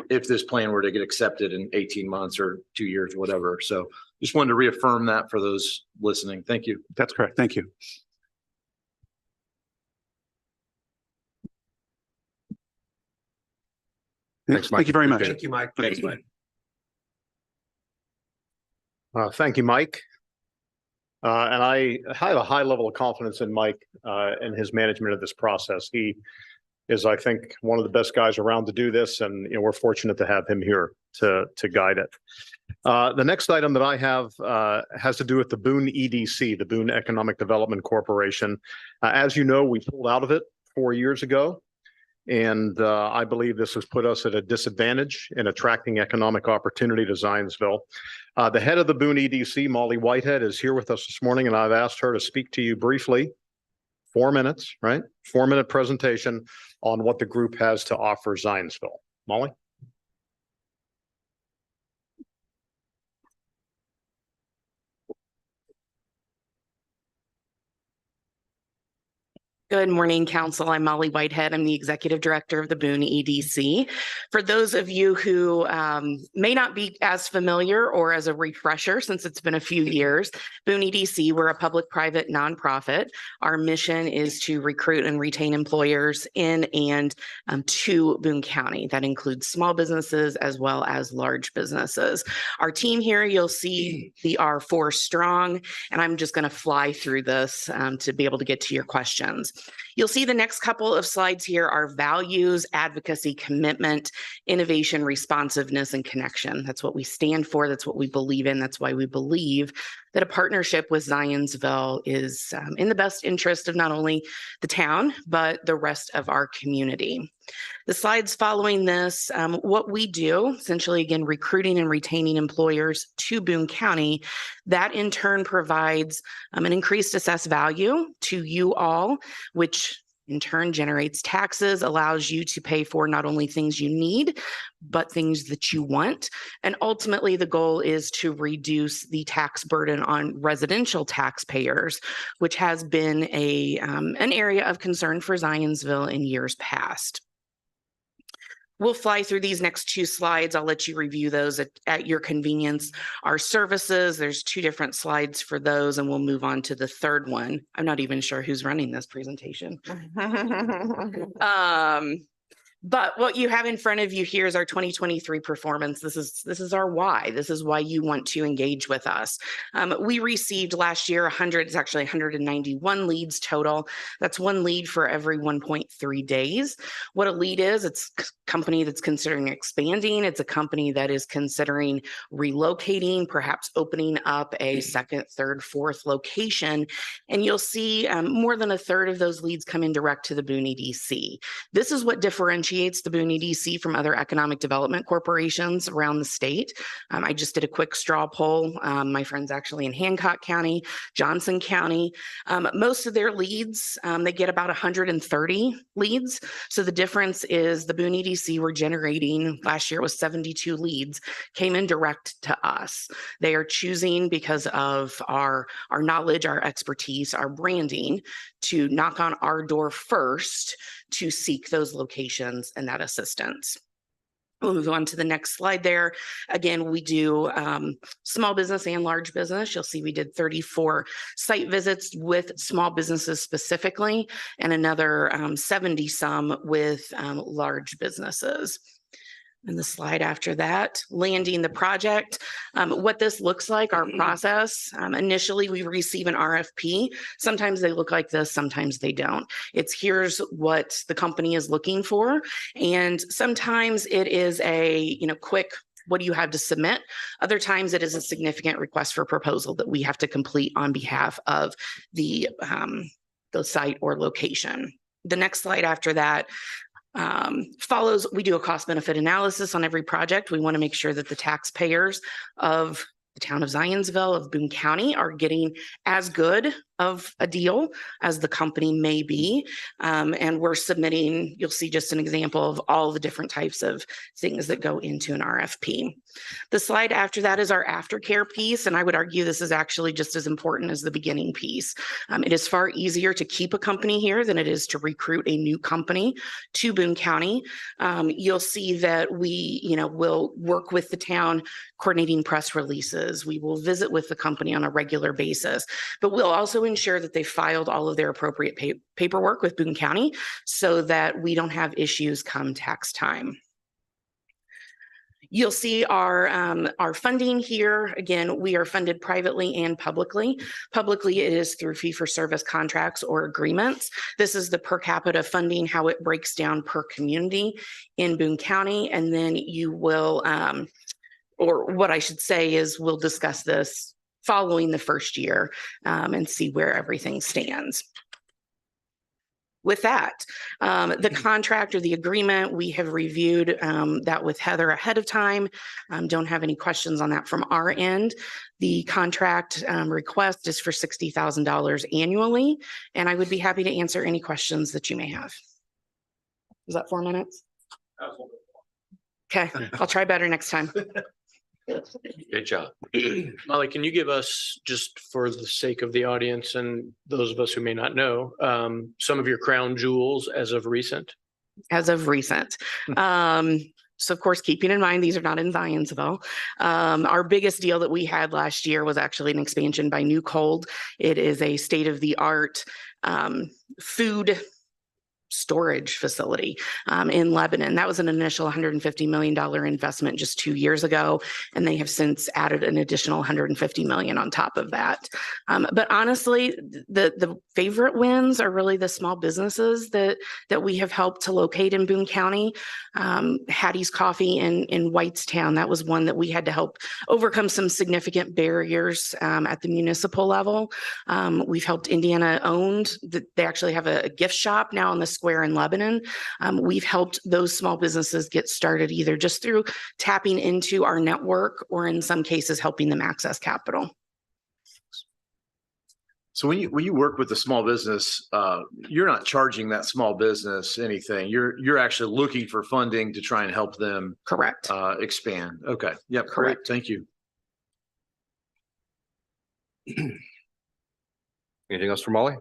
if this plan were to get accepted in 18 months or 2 years, whatever. So just wanted to reaffirm that for those listening. Thank you. That's correct. Thank you. Thanks, Mike. Thank you very much. Thank you, Mike. Thanks, Mike. Thank you, Mike. And I have a high level of confidence in Mike, and his management of this process. He is, I think, one of the best guys around to do this, and, we're fortunate to have him here to guide it. The next item that I have, has to do with the Boone EDC, the Boone Economic Development Corporation. As you know, we pulled out of it 4 years ago. And I believe this has put us at a disadvantage in attracting economic opportunity to Zionsville. The head of the Boone EDC, Molly Whitehead, is here with us this morning, and I've asked her to speak to you briefly. 4 minutes, right? 4-minute presentation on what the group has to offer Zionsville. Molly? Good morning, Council. I'm Molly Whitehead. I'm the Executive Director of the Boone EDC. For those of you who may not be as familiar, or as a refresher, since it's been a few years, Boone EDC, we're a public-private nonprofit. Our mission is to recruit and retain employers in and to Boone County. That includes small businesses as well as large businesses. Our team here, you'll see we are 4 strong, and I'm just going to fly through this to be able to get to your questions. You'll see the next couple of slides here are values, advocacy, commitment, innovation, responsiveness, and connection. That's what we stand for. That's what we believe in. That's why we believe that a partnership with Zionsville is in the best interest of not only the town, but the rest of our community. The slides following this, what we do, essentially, again, recruiting and retaining employers to Boone County, that in turn provides an increased assessed value to you all, which in turn generates taxes, allows you to pay for not only things you need, but things that you want. And ultimately, the goal is to reduce the tax burden on residential taxpayers, which has been an area of concern for Zionsville in years past. We'll fly through these next 2 slides. I'll let you review those at your convenience. Our services, there's 2 different slides for those, and we'll move on to the third one. I'm not even sure who's running this presentation. But what you have in front of you here is our 2023 performance. This is our why. This is why you want to engage with us. We received last year it's actually 191 leads total. That's 1 lead for every 1.3 days. What a lead is, it's a company that's considering expanding. It's a company that is considering relocating, perhaps opening up a 2nd, 3rd, 4th location. And you'll see more than 1/3 of those leads come in direct to the Boone EDC. This is what differentiates the Boone EDC from other economic development corporations around the state. I just did a quick straw poll. My friends actually in Hancock County, Johnson County, most of their leads, they get about 130 leads. So the difference is the Boone EDC were generating, last year it was 72 leads, came in direct to us. They are choosing, because of our knowledge, our expertise, our branding, to knock on our door first to seek those locations and that assistance. We'll move on to the next slide there. Again, we do small business and large business. You'll see we did 34 site visits with small businesses specifically, and another 70 some with large businesses. And the slide after that, landing the project. What this looks like, our process. Initially, we receive an RFP. Sometimes they look like this, sometimes they don't. It's here's what the company is looking for. And sometimes it is a quick, what do you have to submit? Other times it is a significant request for proposal that we have to complete on behalf of the site or location. The next slide after that follows, we do a cost benefit analysis on every project. We want to make sure that the taxpayers of the town of Zionsville, of Boone County, are getting as good of a deal as the company may be. And we're submitting, you'll see just an example of all the different types of things that go into an RFP. The slide after that is our aftercare piece. And I would argue this is actually just as important as the beginning piece. It is far easier to keep a company here than it is to recruit a new company to Boone County. You'll see that we, will work with the town coordinating press releases. We will visit with the company on a regular basis, but we'll also ensure that they filed all of their appropriate paperwork with Boone County so that we don't have issues come tax time. You'll see our funding here. Again, we are funded privately and publicly. Publicly, it is through fee-for-service contracts or agreements. This is the per capita funding, how it breaks down per community in Boone County. And then you will, or what I should say is we'll discuss this following the first year and see where everything stands. With that, the contract or the agreement, we have reviewed that with Heather ahead of time. Don't have any questions on that from our end. The contract request is for $60,000 annually, and I would be happy to answer any questions that you may have. Is that 4 minutes? Okay, I'll try better next time. Good job. Molly, can you give us, just for the sake of the audience and those of us who may not know, some of your crown jewels as of recent? As of recent. So of course, keeping in mind, these are not in Zionsville. Our biggest deal that we had last year was actually an expansion by New Cold. It is a state-of-the-art food storage facility in Lebanon. That was an initial $150 million investment just 2 years ago, and they have since added an additional $150 million on top of that. But honestly, the favorite wins are really the small businesses that we have helped to locate in Boone County. Hattie's Coffee in Whitestown, that was one that we had to help overcome some significant barriers at the municipal level. We've helped Indiana Owned. They actually have a gift shop now on the square in Lebanon. We've helped those small businesses get started either just through tapping into our network or in some cases helping them access capital. So when you work with a small business, you're not charging that small business anything. You're actually looking for funding to try and help them. Correct. Expand. Okay. Yep. Correct. Great. Thank you. Anything else for Molly?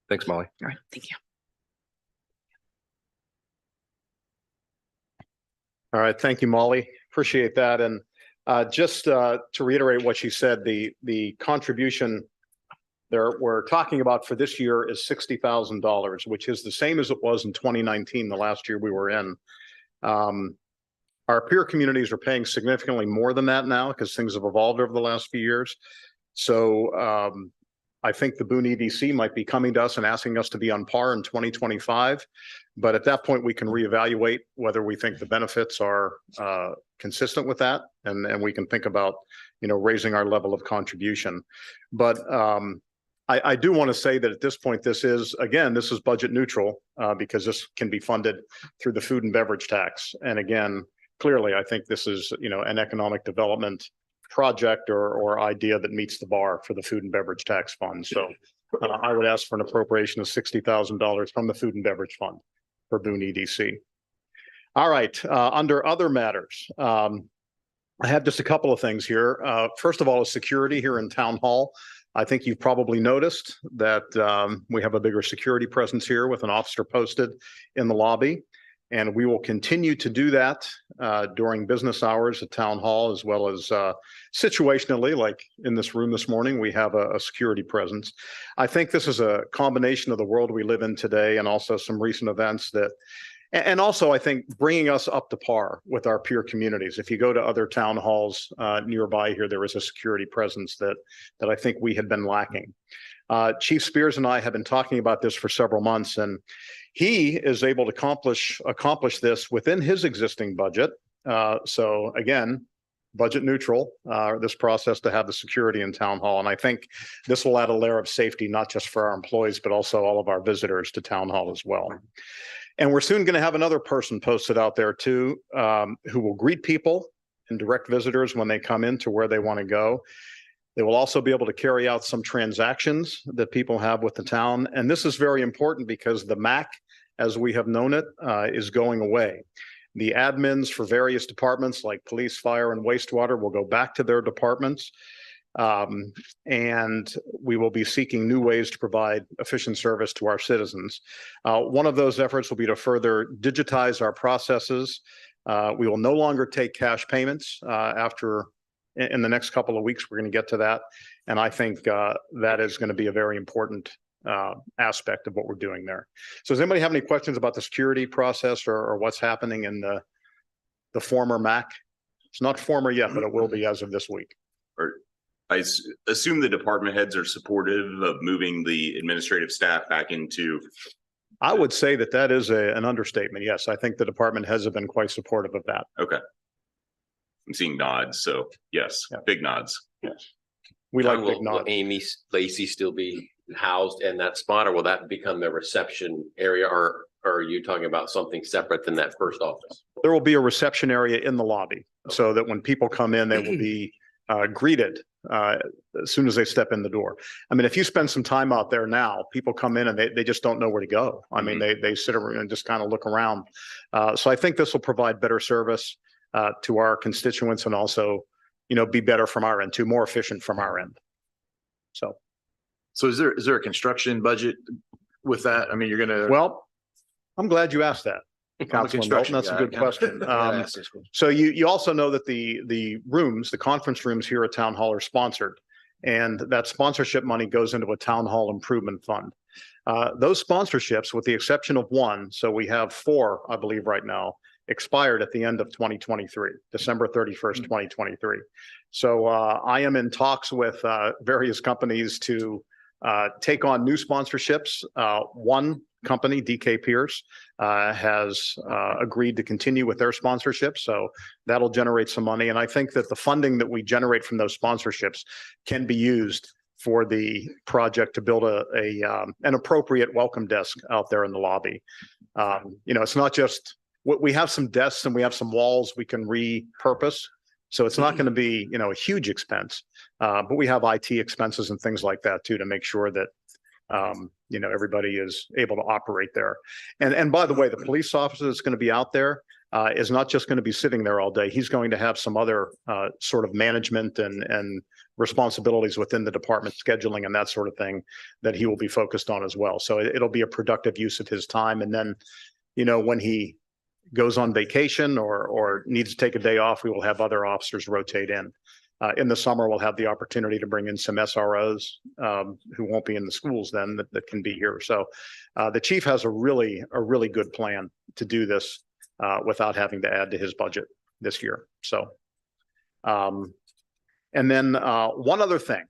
Thanks, Molly. All right. Thank you. All right, thank you, Molly. Appreciate that. And just to reiterate what she said, the contribution there we're talking about for this year is $60,000, which is the same as it was in 2019, the last year we were in. Our peer communities are paying significantly more than that now because things have evolved over the last few years. So I think the Boone EDC might be coming to us and asking us to be on par in 2025. But at that point, we can reevaluate whether we think the benefits are consistent with that. And we can think about, raising our level of contribution. But I do want to say that at this point, this is budget neutral because this can be funded through the food and beverage tax. And again, clearly, I think this is, an economic development project or idea that meets the bar for the food and beverage tax fund. So I would ask for an appropriation of $60,000 from the food and beverage fund for Boone EDC. All right, under other matters, I have just a couple of things here. First of all, is security here in Town Hall. I think you've probably noticed that we have a bigger security presence here with an officer posted in the lobby. And we will continue to do that during business hours at Town Hall, as well as situationally, like in this room this morning, we have a security presence. I think this is a combination of the world we live in today and also some recent events and also I think bringing us up to par with our peer communities. If you go to other town halls nearby here, there is a security presence that I think we had been lacking. Chief Spears and I have been talking about this for several months, and he is able to accomplish this within his existing budget. So again, budget neutral, this process to have the security in Town Hall. And I think this will add a layer of safety, not just for our employees, but also all of our visitors to Town Hall as well. And we're soon going to have another person posted out there too, who will greet people and direct visitors when they come in to where they want to go. They will also be able to carry out some transactions that people have with the town. And this is very important because the MAC, as we have known it, is going away. The admins for various departments like police, fire, and wastewater will go back to their departments. And we will be seeking new ways to provide efficient service to our citizens. One of those efforts will be to further digitize our processes. We will no longer take cash payments in the next couple of weeks. We're going to get to that. And I think that is going to be a very important aspect of what we're doing there. So does anybody have any questions about the security process or what's happening in the former MAC. It's not former yet, but it will be as of this week. Or assume the department heads are supportive of moving the administrative staff back into. I would say that that is an understatement. Yes, I think the department heads have been quite supportive of that. Okay. I'm seeing nods, so yes, Yeah. big nods. Yes. We like John, big will nods. Amy Lacy still be housed in that spot, or will that become the reception area, or are you talking about something separate than that first office? There will be a reception area in the lobby so that when people come in, they will be greeted as soon as they step in the door. I mean, if you spend some time out there now, people come in and they just don't know where to go. I mean, they sit around and just kind of look around. So I think this will provide better service to our constituents and also, be better from our end too, more efficient from our end. So is there a construction budget with that? I mean, you're gonna. well, I'm glad you asked that, Councilman Milton. That's a good question. So you also know that the conference rooms here at Town Hall are sponsored, and that sponsorship money goes into a Town Hall improvement fund. Those sponsorships, with the exception of one, so we have 4, I believe right now, expired at the end of 2023, December 31st, 2023. So I am in talks with various companies to take on new sponsorships. One company, DK Pierce, has agreed to continue with their sponsorship. So that'll generate some money. And I think that the funding that we generate from those sponsorships can be used for the project to build an appropriate welcome desk out there in the lobby. It's not just we have some desks and we have some walls we can repurpose. So it's not going to be, a huge expense, but we have IT expenses and things like that too, to make sure that, everybody is able to operate there. And by the way, the police officer that's going to be out there is not just going to be sitting there all day. He's going to have some other sort of management and responsibilities within the department, scheduling and that sort of thing that he will be focused on as well. So it'll be a productive use of his time. And then, when he goes on vacation or needs to take a day off, we will have other officers rotate in. In the summer, we'll have the opportunity to bring in some SROs who won't be in the schools then that can be here. So the chief has a really good plan to do this without having to add to his budget this year. So, and then one other thing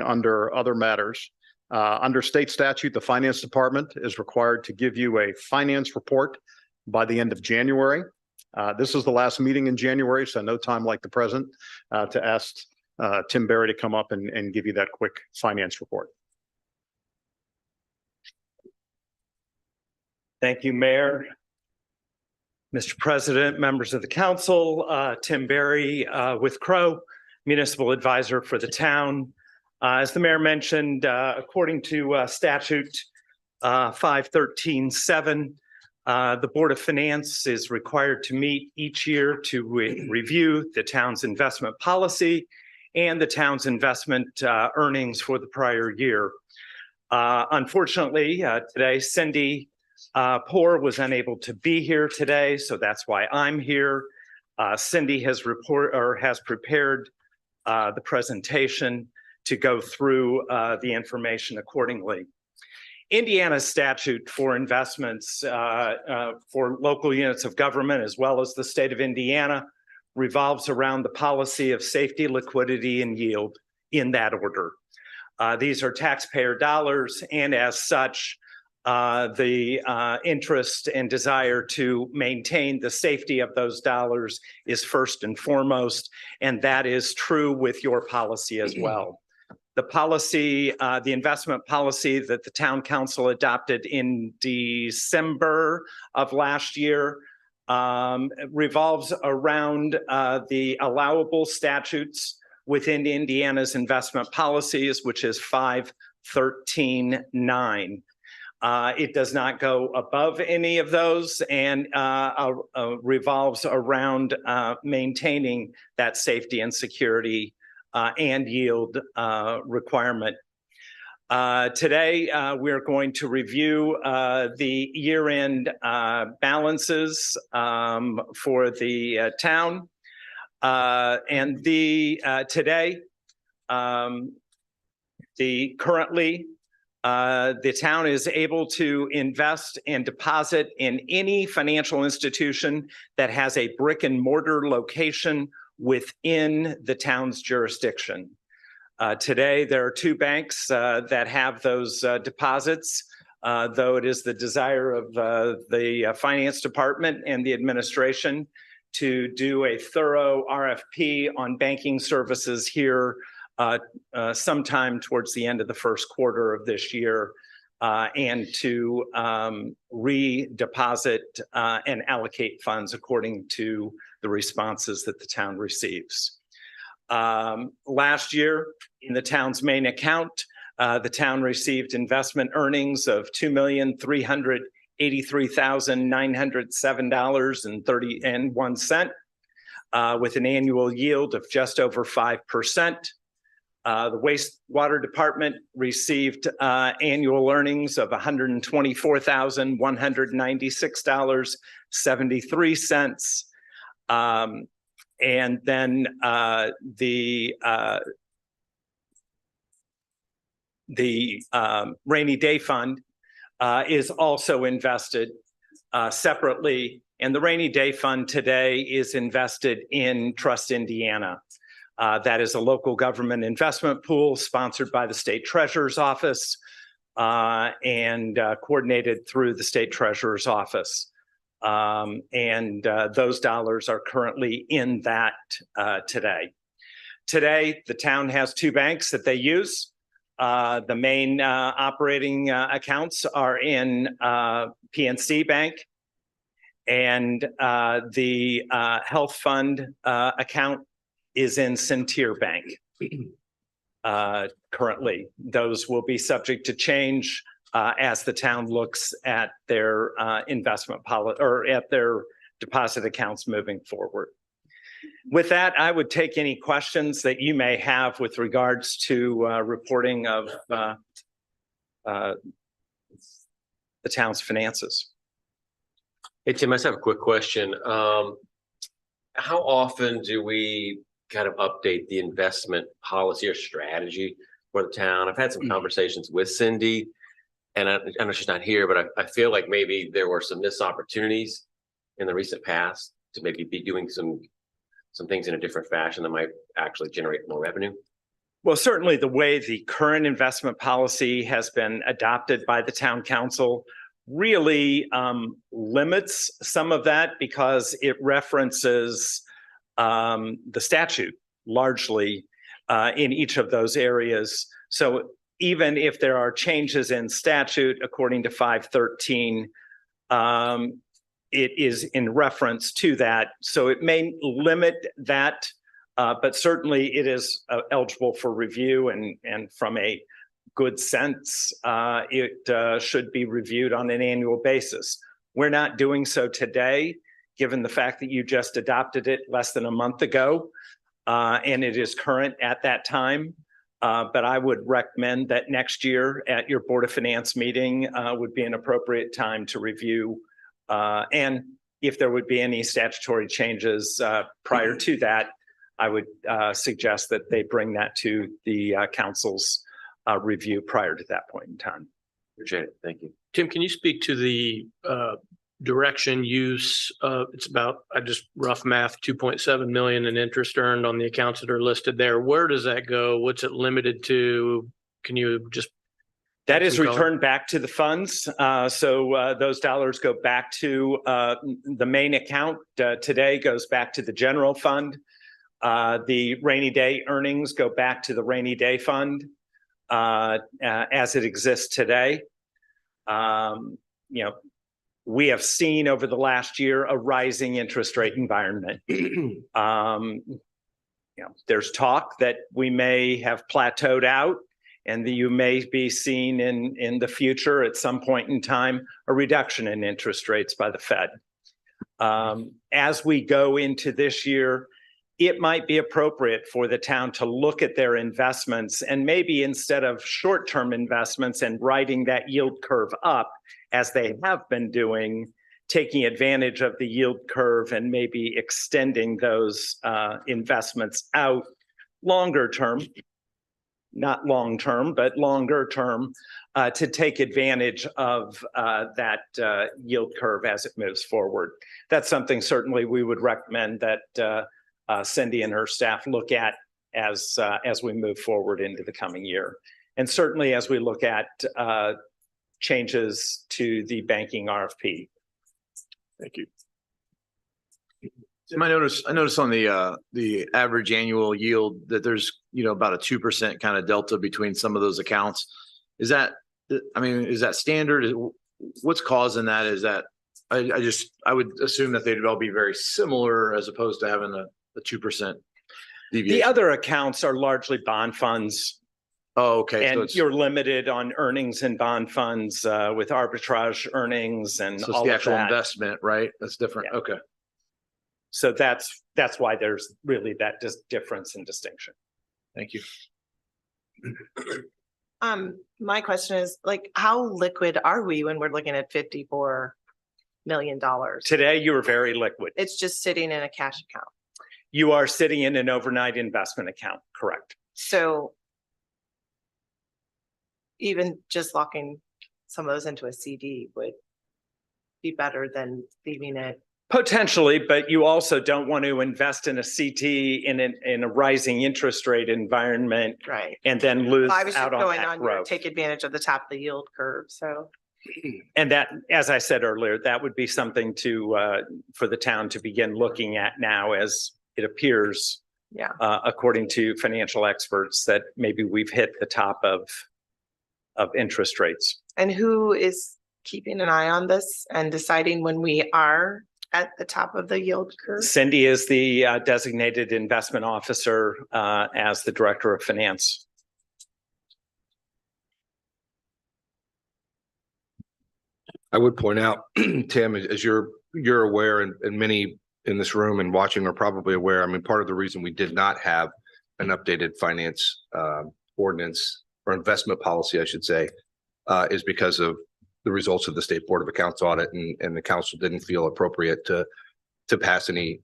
under other matters, under state statute, the finance department is required to give you a finance report by the end of January. This is the last meeting in January, so no time like the present to ask Tim Berry to come up and give you that quick finance report. Thank you, Mayor. Mr. President, members of the council, Tim Berry with Crow, Municipal Advisor for the town. As the mayor mentioned, according to statute 513.7, the Board of Finance is required to meet each year to review the town's investment policy and the town's investment earnings for the prior year. Unfortunately, today, Cindy Poor was unable to be here today, so that's why I'm here. Cindy has prepared the presentation to go through the information accordingly. Indiana's statute for investments for local units of government, as well as the state of Indiana, revolves around the policy of safety, liquidity, and yield in that order. These are taxpayer dollars, and as such, the interest and desire to maintain the safety of those dollars is first and foremost, and that is true with your policy as well. The policy, the investment policy that the town council adopted in December of last year revolves around the allowable statutes within Indiana's investment policies, which is 513.9. It does not go above any of those and revolves around maintaining that safety and security and yield requirement. Today, we're going to review the year-end balances for the town. Today, currently, the town is able to invest and deposit in any financial institution that has a brick and mortar location within the town's jurisdiction. Today, there are 2 banks that have those deposits, though it is the desire of the finance department and the administration to do a thorough RFP on banking services here sometime towards the end of the first quarter of this year, and to redeposit and allocate funds according to the responses that the town receives. Last year, in the town's main account, the town received investment earnings of $2,383,907.31, with an annual yield of just over 5%. The wastewater department received annual earnings of $124,196.73. And then the rainy day fund is also invested separately. And the rainy day fund today is invested in Trust Indiana. That is a local government investment pool sponsored by the state treasurer's office and coordinated through the state treasurer's office. Those dollars are currently in that today. Today, the town has 2 banks that they use. The main operating accounts are in PNC Bank, and the health fund account is in Centier Bank. Currently, those will be subject to change as the town looks at their investment policy or at their deposit accounts moving forward. With that, I would take any questions that you may have with regards to reporting of the town's finances. Hey, Tim, I just have a quick question. How often do we kind of update the investment policy or strategy for the town? I've had some conversations with Cindy, and I know she's not here, but I feel like maybe there were some missed opportunities in the recent past to maybe be doing some things in a different fashion that might actually generate more revenue. Well, certainly the way the current investment policy has been adopted by the town council really limits some of that because it references the statute largely in each of those areas. So even if there are changes in statute according to 513, it is in reference to that. So it may limit that, but certainly it is eligible for review, and from a good sense, it should be reviewed on an annual basis. We're not doing so today, given the fact that you just adopted it less than a month ago, and it is current at that time. But I would recommend that next year at your Board of Finance meeting would be an appropriate time to review. And if there would be any statutory changes prior to that, I would suggest that they bring that to the council's review prior to that point in time. Appreciate it. Thank you. Tim, can you speak to the direction use? It's about, I just rough math, 2.7 million in interest earned on the accounts that are listed there. Where does that go? What's it limited to? Can you just? That is returned back to the funds. So those dollars go back to the main account. Today goes back to the general fund. The rainy day earnings go back to the rainy day fund as it exists today. We have seen over the last year a rising interest rate environment. There's talk that we may have plateaued out, and that you may be seeing in the future at some point in time a reduction in interest rates by the Fed. As we go into this year, it might be appropriate for the town to look at their investments, and maybe instead of short-term investments and riding that yield curve up as they have been doing, taking advantage of the yield curve and maybe extending those investments out longer term, not long-term, but longer term, to take advantage of that yield curve as it moves forward. That's something certainly we would recommend that Cindy and her staff look at as we move forward into the coming year. And certainly as we look at changes to the banking RFP. Thank you. Tim, I noticed on the average annual yield that there's, about a 2% kind of delta between some of those accounts. Is that standard? What's causing that? Is that, I would assume that they'd all be very similar as opposed to having a 2% deviation. The other accounts are largely bond funds. Oh, okay. And you're limited on earnings in bond funds with arbitrage earnings and So it's all the of actual that. investment, right? That's different. Yeah. Okay. So that's why there's really that difference and distinction. Thank you. My question is like, how liquid are we when we're looking at $54 million? Today, you are very liquid. It's just sitting in a cash account. You are sitting in an overnight investment account, correct? So even just locking some of those into a CD would be better than leaving it. Potentially, but you also don't want to invest in a CT in a rising interest rate environment, Right. and then lose I was just out on going that on your growth. take advantage of the top of the yield curve. So And that, as I said earlier, that would be something to for the town to begin looking at now, as it appears, yeah. According to financial experts, that maybe we've hit the top of interest rates. And who is keeping an eye on this and deciding when we are at the top of the yield curve? Cindy is the designated investment officer as the director of finance. I would point out, Tim, as you're aware, and many in this room and watching are probably aware, I mean, part of the reason we did not have an updated finance ordinance or investment policy, I should say, is because of the results of the State Board of Accounts audit, and the council didn't feel appropriate to pass any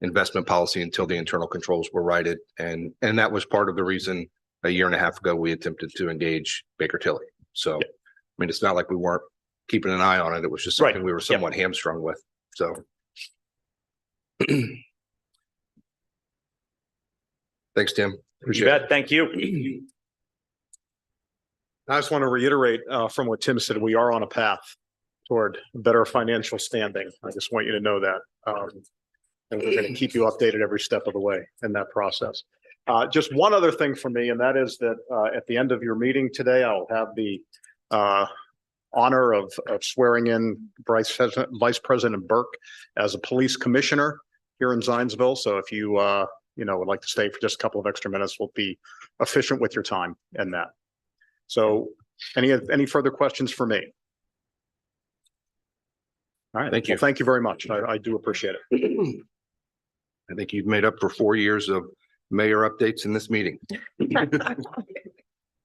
investment policy until the internal controls were righted. And that was part of the reason a year and a half ago we attempted to engage Baker Tilly. So, I mean, it's not like we weren't keeping an eye on it. It was just something we were somewhat hamstrung with. So. Thanks, Tim. Appreciate it. Thank you. I just want to reiterate from what Tim said, we are on a path toward better financial standing. I just want you to know that. And we're going to keep you updated every step of the way in that process. Just one other thing for me, and that is that at the end of your meeting today, I'll have the honor of swearing in Vice President Burke as a police commissioner here in Zionsville. So if you would like to stay for just a couple of extra minutes, we'll be efficient with your time in that. So any further questions for me? All right. Thank you. Well, thank you very much. I do appreciate it. I think you've made up for 4 years of mayor updates in this meeting.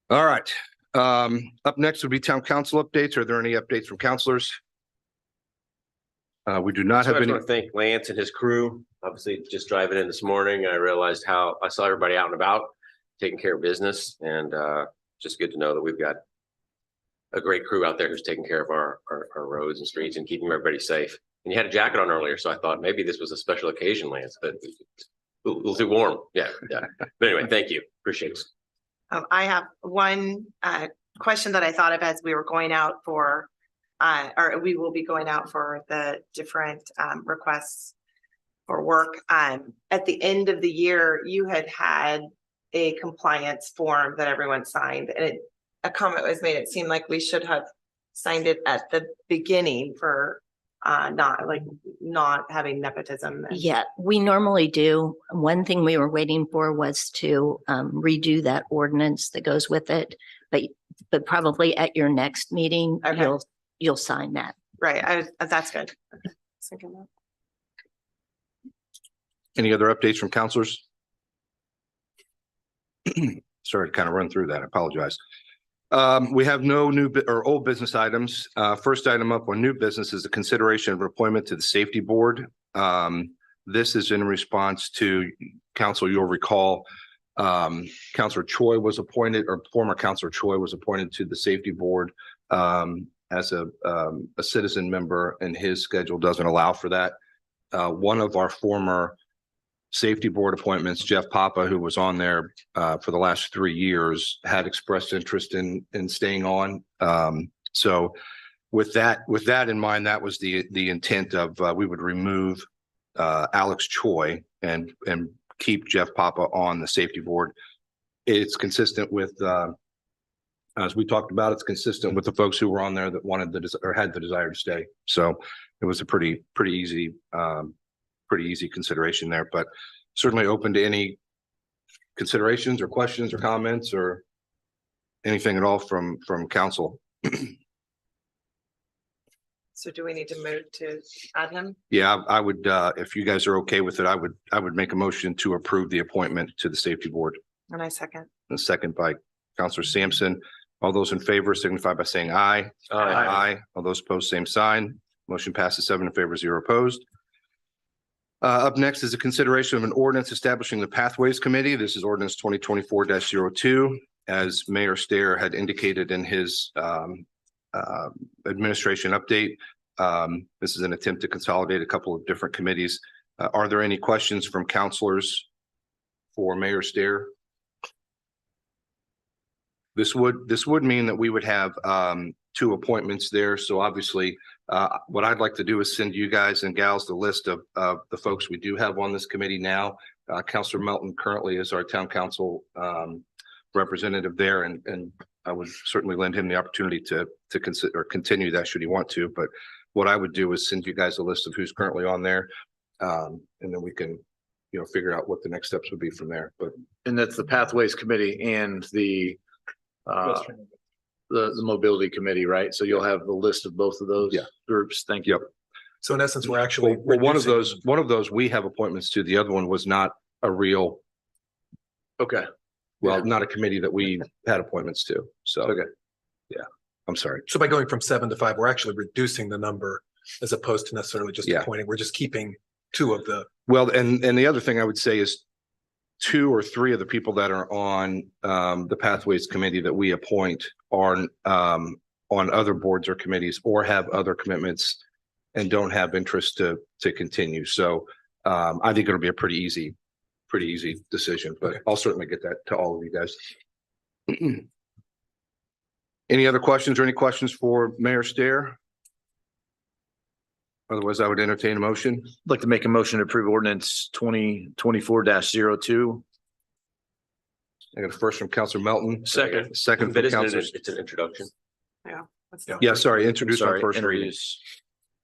All right. Up next would be town council updates. Are there any updates from councilors? We do not have I any. want to thank Lance and his crew. Obviously, just driving in this morning, I realized how I saw everybody out and about taking care of business, and just good to know that we've got a great crew out there who's taking care of our roads and streets and keeping everybody safe. And you had a jacket on earlier, so I thought maybe this was a special occasion, Lance, but a little too warm. Yeah. But anyway, thank you. Appreciate it. I have one question that I thought of as we were going out for, or we will be going out for the different requests for work. At the end of the year, you had a compliance form that everyone signed, and a comment was made. It seemed like we should have signed it at the beginning for not having nepotism. Yeah, we normally do. One thing we were waiting for was to redo that ordinance that goes with it, but probably at your next meeting, Okay. you'll sign that. Right, that's good. Any other updates from councilors? Sorry to kind of run through that. I apologize. We have no new or old business items. First item up on new business is the consideration of appointment to the safety board. This is in response to council. You'll recall Counselor Choi was appointed, or former Counselor Choi was appointed to the Safety Board as a citizen member, and his schedule doesn't allow for that. One of our former Safety Board appointments, Jeff Papa, who was on there for the last 3 years, had expressed interest in staying on. So with that in mind, that was the intent of we would remove Alex Choi and keep Jeff Papa on the Safety Board. It's consistent with as we talked about, it's consistent with the folks who were on there that wanted or had the desire to stay. So it was a pretty easy consideration there, but certainly open to any considerations or questions or comments or anything at all from council. So do we need to move to add him? Yeah, I would, if you guys are okay with it, I would make a motion to approve the appointment to the Safety Board. And I second. And a second by Counselor Sampson. All those in favor signify by saying aye. Aye. All those opposed, same sign. Motion passes 7 in favor, 0 opposed. Up next is a consideration of an ordinance establishing the Pathways Committee. This is ordinance 2024-02. As Mayor Stair had indicated in his administration update, this is an attempt to consolidate a couple of different committees. Are there any questions from councilors for Mayor Stair? This would mean that we would have 2 appointments there. So obviously, what I'd like to do is send you guys and gals the list of the folks we do have on this committee now. Councilor Melton currently is our town council representative there, and I would certainly lend him the opportunity to consider or continue that should he want to. But what I would do is send you guys a list of who's currently on there, and then we can, figure out what the next steps would be from there. But And that's the Pathways Committee and the Mobility Committee, right? So you'll have the list of both of those groups. Thank you. Yep. So in essence, we're actually. Well, one of those we have appointments to. The other one was not a real. Okay. Well, not a committee that we had appointments to. So, okay. Yeah, I'm sorry. So by going from 7 to 5, we're actually reducing the number as opposed to necessarily just appointing. We're just keeping 2 of the. Well, and the other thing I would say is 2 or 3 of the people that are on the Pathways Committee that we appoint are on other boards or committees or have other commitments and don't have interest to continue. So I think it'll be a pretty easy decision, but I'll certainly get that to all of you guys. Any other questions or any questions for Mayor Stair? Otherwise, I would entertain a motion. I'd like to make a motion to approve ordinance 2024-02. I got a first from Councilor Melton. Second But from isn't Councilor. it's an introduction. Yeah. Yeah, sorry, introduce on Sorry, first reading. introduce.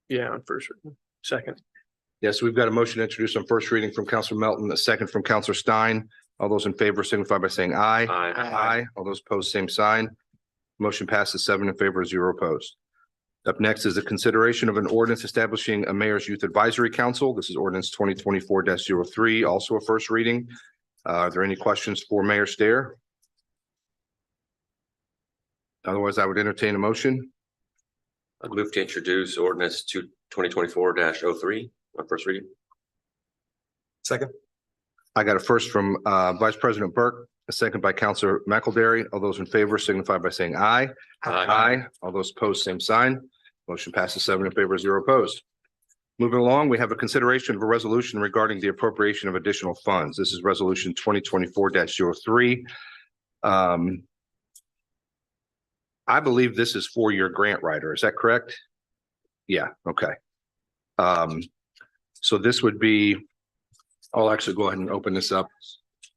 Yeah, on first reading. Second. Yes, we've got a motion to introduce on first reading from Councilor Melton, a second from Councilor Stein. All those in favor signify by saying aye. Aye. All those opposed, same sign. Motion passes 7 in favor, 0 opposed. Up next is a consideration of an ordinance establishing a Mayor's Youth Advisory Council. This is ordinance 2024-03, also a first reading. Are there any questions for Mayor Stair? Otherwise, I would entertain a motion. I'd move to introduce ordinance 2024-03 on first reading. Second. I got a first from Vice President Burke, a second by Councilor McElderry. All those in favor signify by saying aye. Aye. All those opposed, same sign. Motion passes 7 in favor, 0 opposed. Moving along, we have a consideration of a resolution regarding the appropriation of additional funds. This is resolution 2024-03. I believe this is for your grant writer. Is that correct? Yeah, okay. So this would be, I'll actually go ahead and open this up.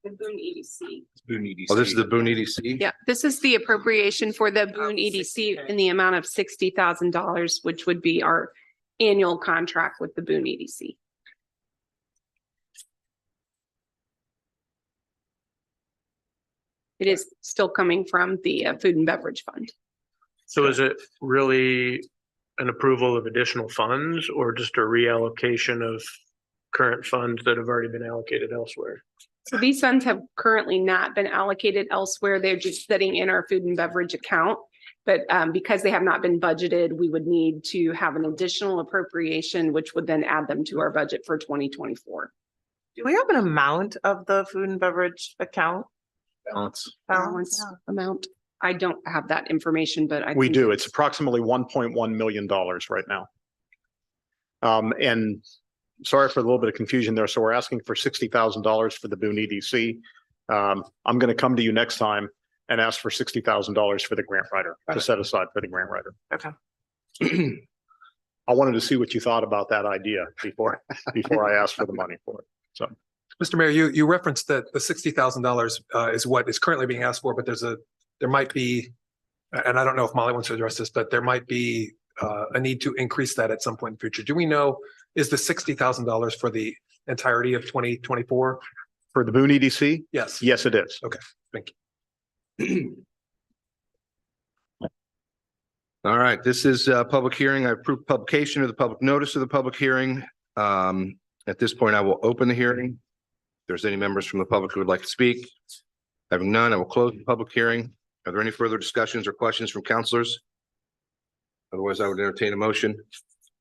The Boone EDC. Oh, this is the Boone EDC? Yeah, this is the appropriation for the Boone EDC in the amount of $60,000, which would be our annual contract with the Boone EDC. It is still coming from the Food and Beverage Fund. So is it really an approval of additional funds or just a reallocation of current funds that have already been allocated elsewhere? So these funds have currently not been allocated elsewhere. They're just sitting in our food and beverage account. But because they have not been budgeted, we would need to have an additional appropriation, which would then add them to our budget for 2024. Do we have an amount of the food and beverage account? balance amount. I don't have that information, but I. We can- do. It's approximately $1.1 million right now. And sorry for a little bit of confusion there. So we're asking for $60,000 for the Boone EDC. I'm going to come to you next time and ask for $60,000 for the grant writer to set aside for the grant writer. Okay. I wanted to see what you thought about that idea before I asked for the money for it. So. Mr. Mayor, you referenced that the $60,000 is what is currently being asked for, but there might be, and I don't know if Molly wants to address this, but there might be a need to increase that at some point in the future. Do we know, is the $60,000 for the entirety of 2024? For the Boone EDC? Yes. Yes, it is. Okay, thank you. All right, this is a public hearing. I approve publication of the public notice of the public hearing. At this point, I will open the hearing. If there's any members from the public who would like to speak. Having none, I will close the public hearing. Are there any further discussions or questions from counselors? Otherwise, I would entertain a motion.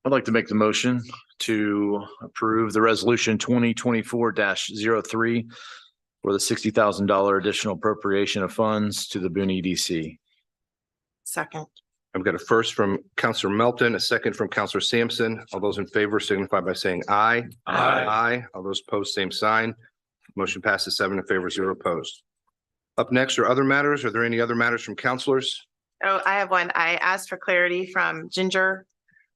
I'd like to make the motion to approve the resolution 2024-03 for the $60,000 additional appropriation of funds to the Boone EDC. Second. I've got a first from Counselor Melton, a second from Counselor Sampson. All those in favor signify by saying aye. Aye. All those opposed, same sign. Motion passes 7 in favor, 0 opposed. Up next are other matters. Are there any other matters from counselors? Oh, I have one. I asked for clarity from Ginger.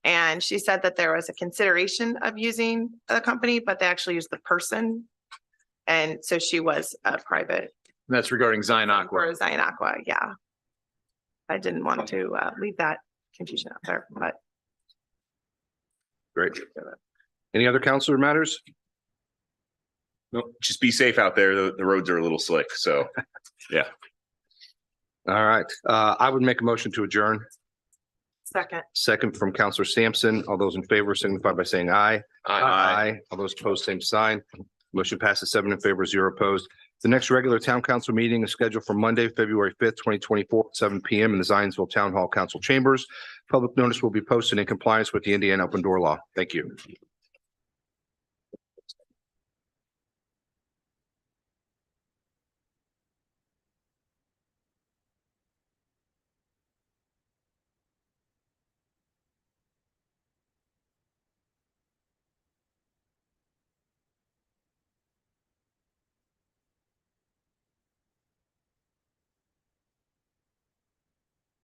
And she said that there was a consideration of using the company, but they actually used the person. And so she was a private. That's regarding Zion Aqua. For Zion Aqua, yeah. I didn't want to leave that confusion out there, but. Great. Any other counselor matters? No, just be safe out there. The roads are a little slick, so, yeah. All right, I would make a motion to adjourn. Second. Second from Counselor Sampson. All those in favor signify by saying aye. Aye. All those opposed, same sign. Motion passes 7 in favor, 0 opposed. The next regular town council meeting is scheduled for Monday, February 5th, 2024, 7 p.m. in the Zionsville Town Hall Council Chambers. Public notice will be posted in compliance with the Indiana Open Door Law. Thank you.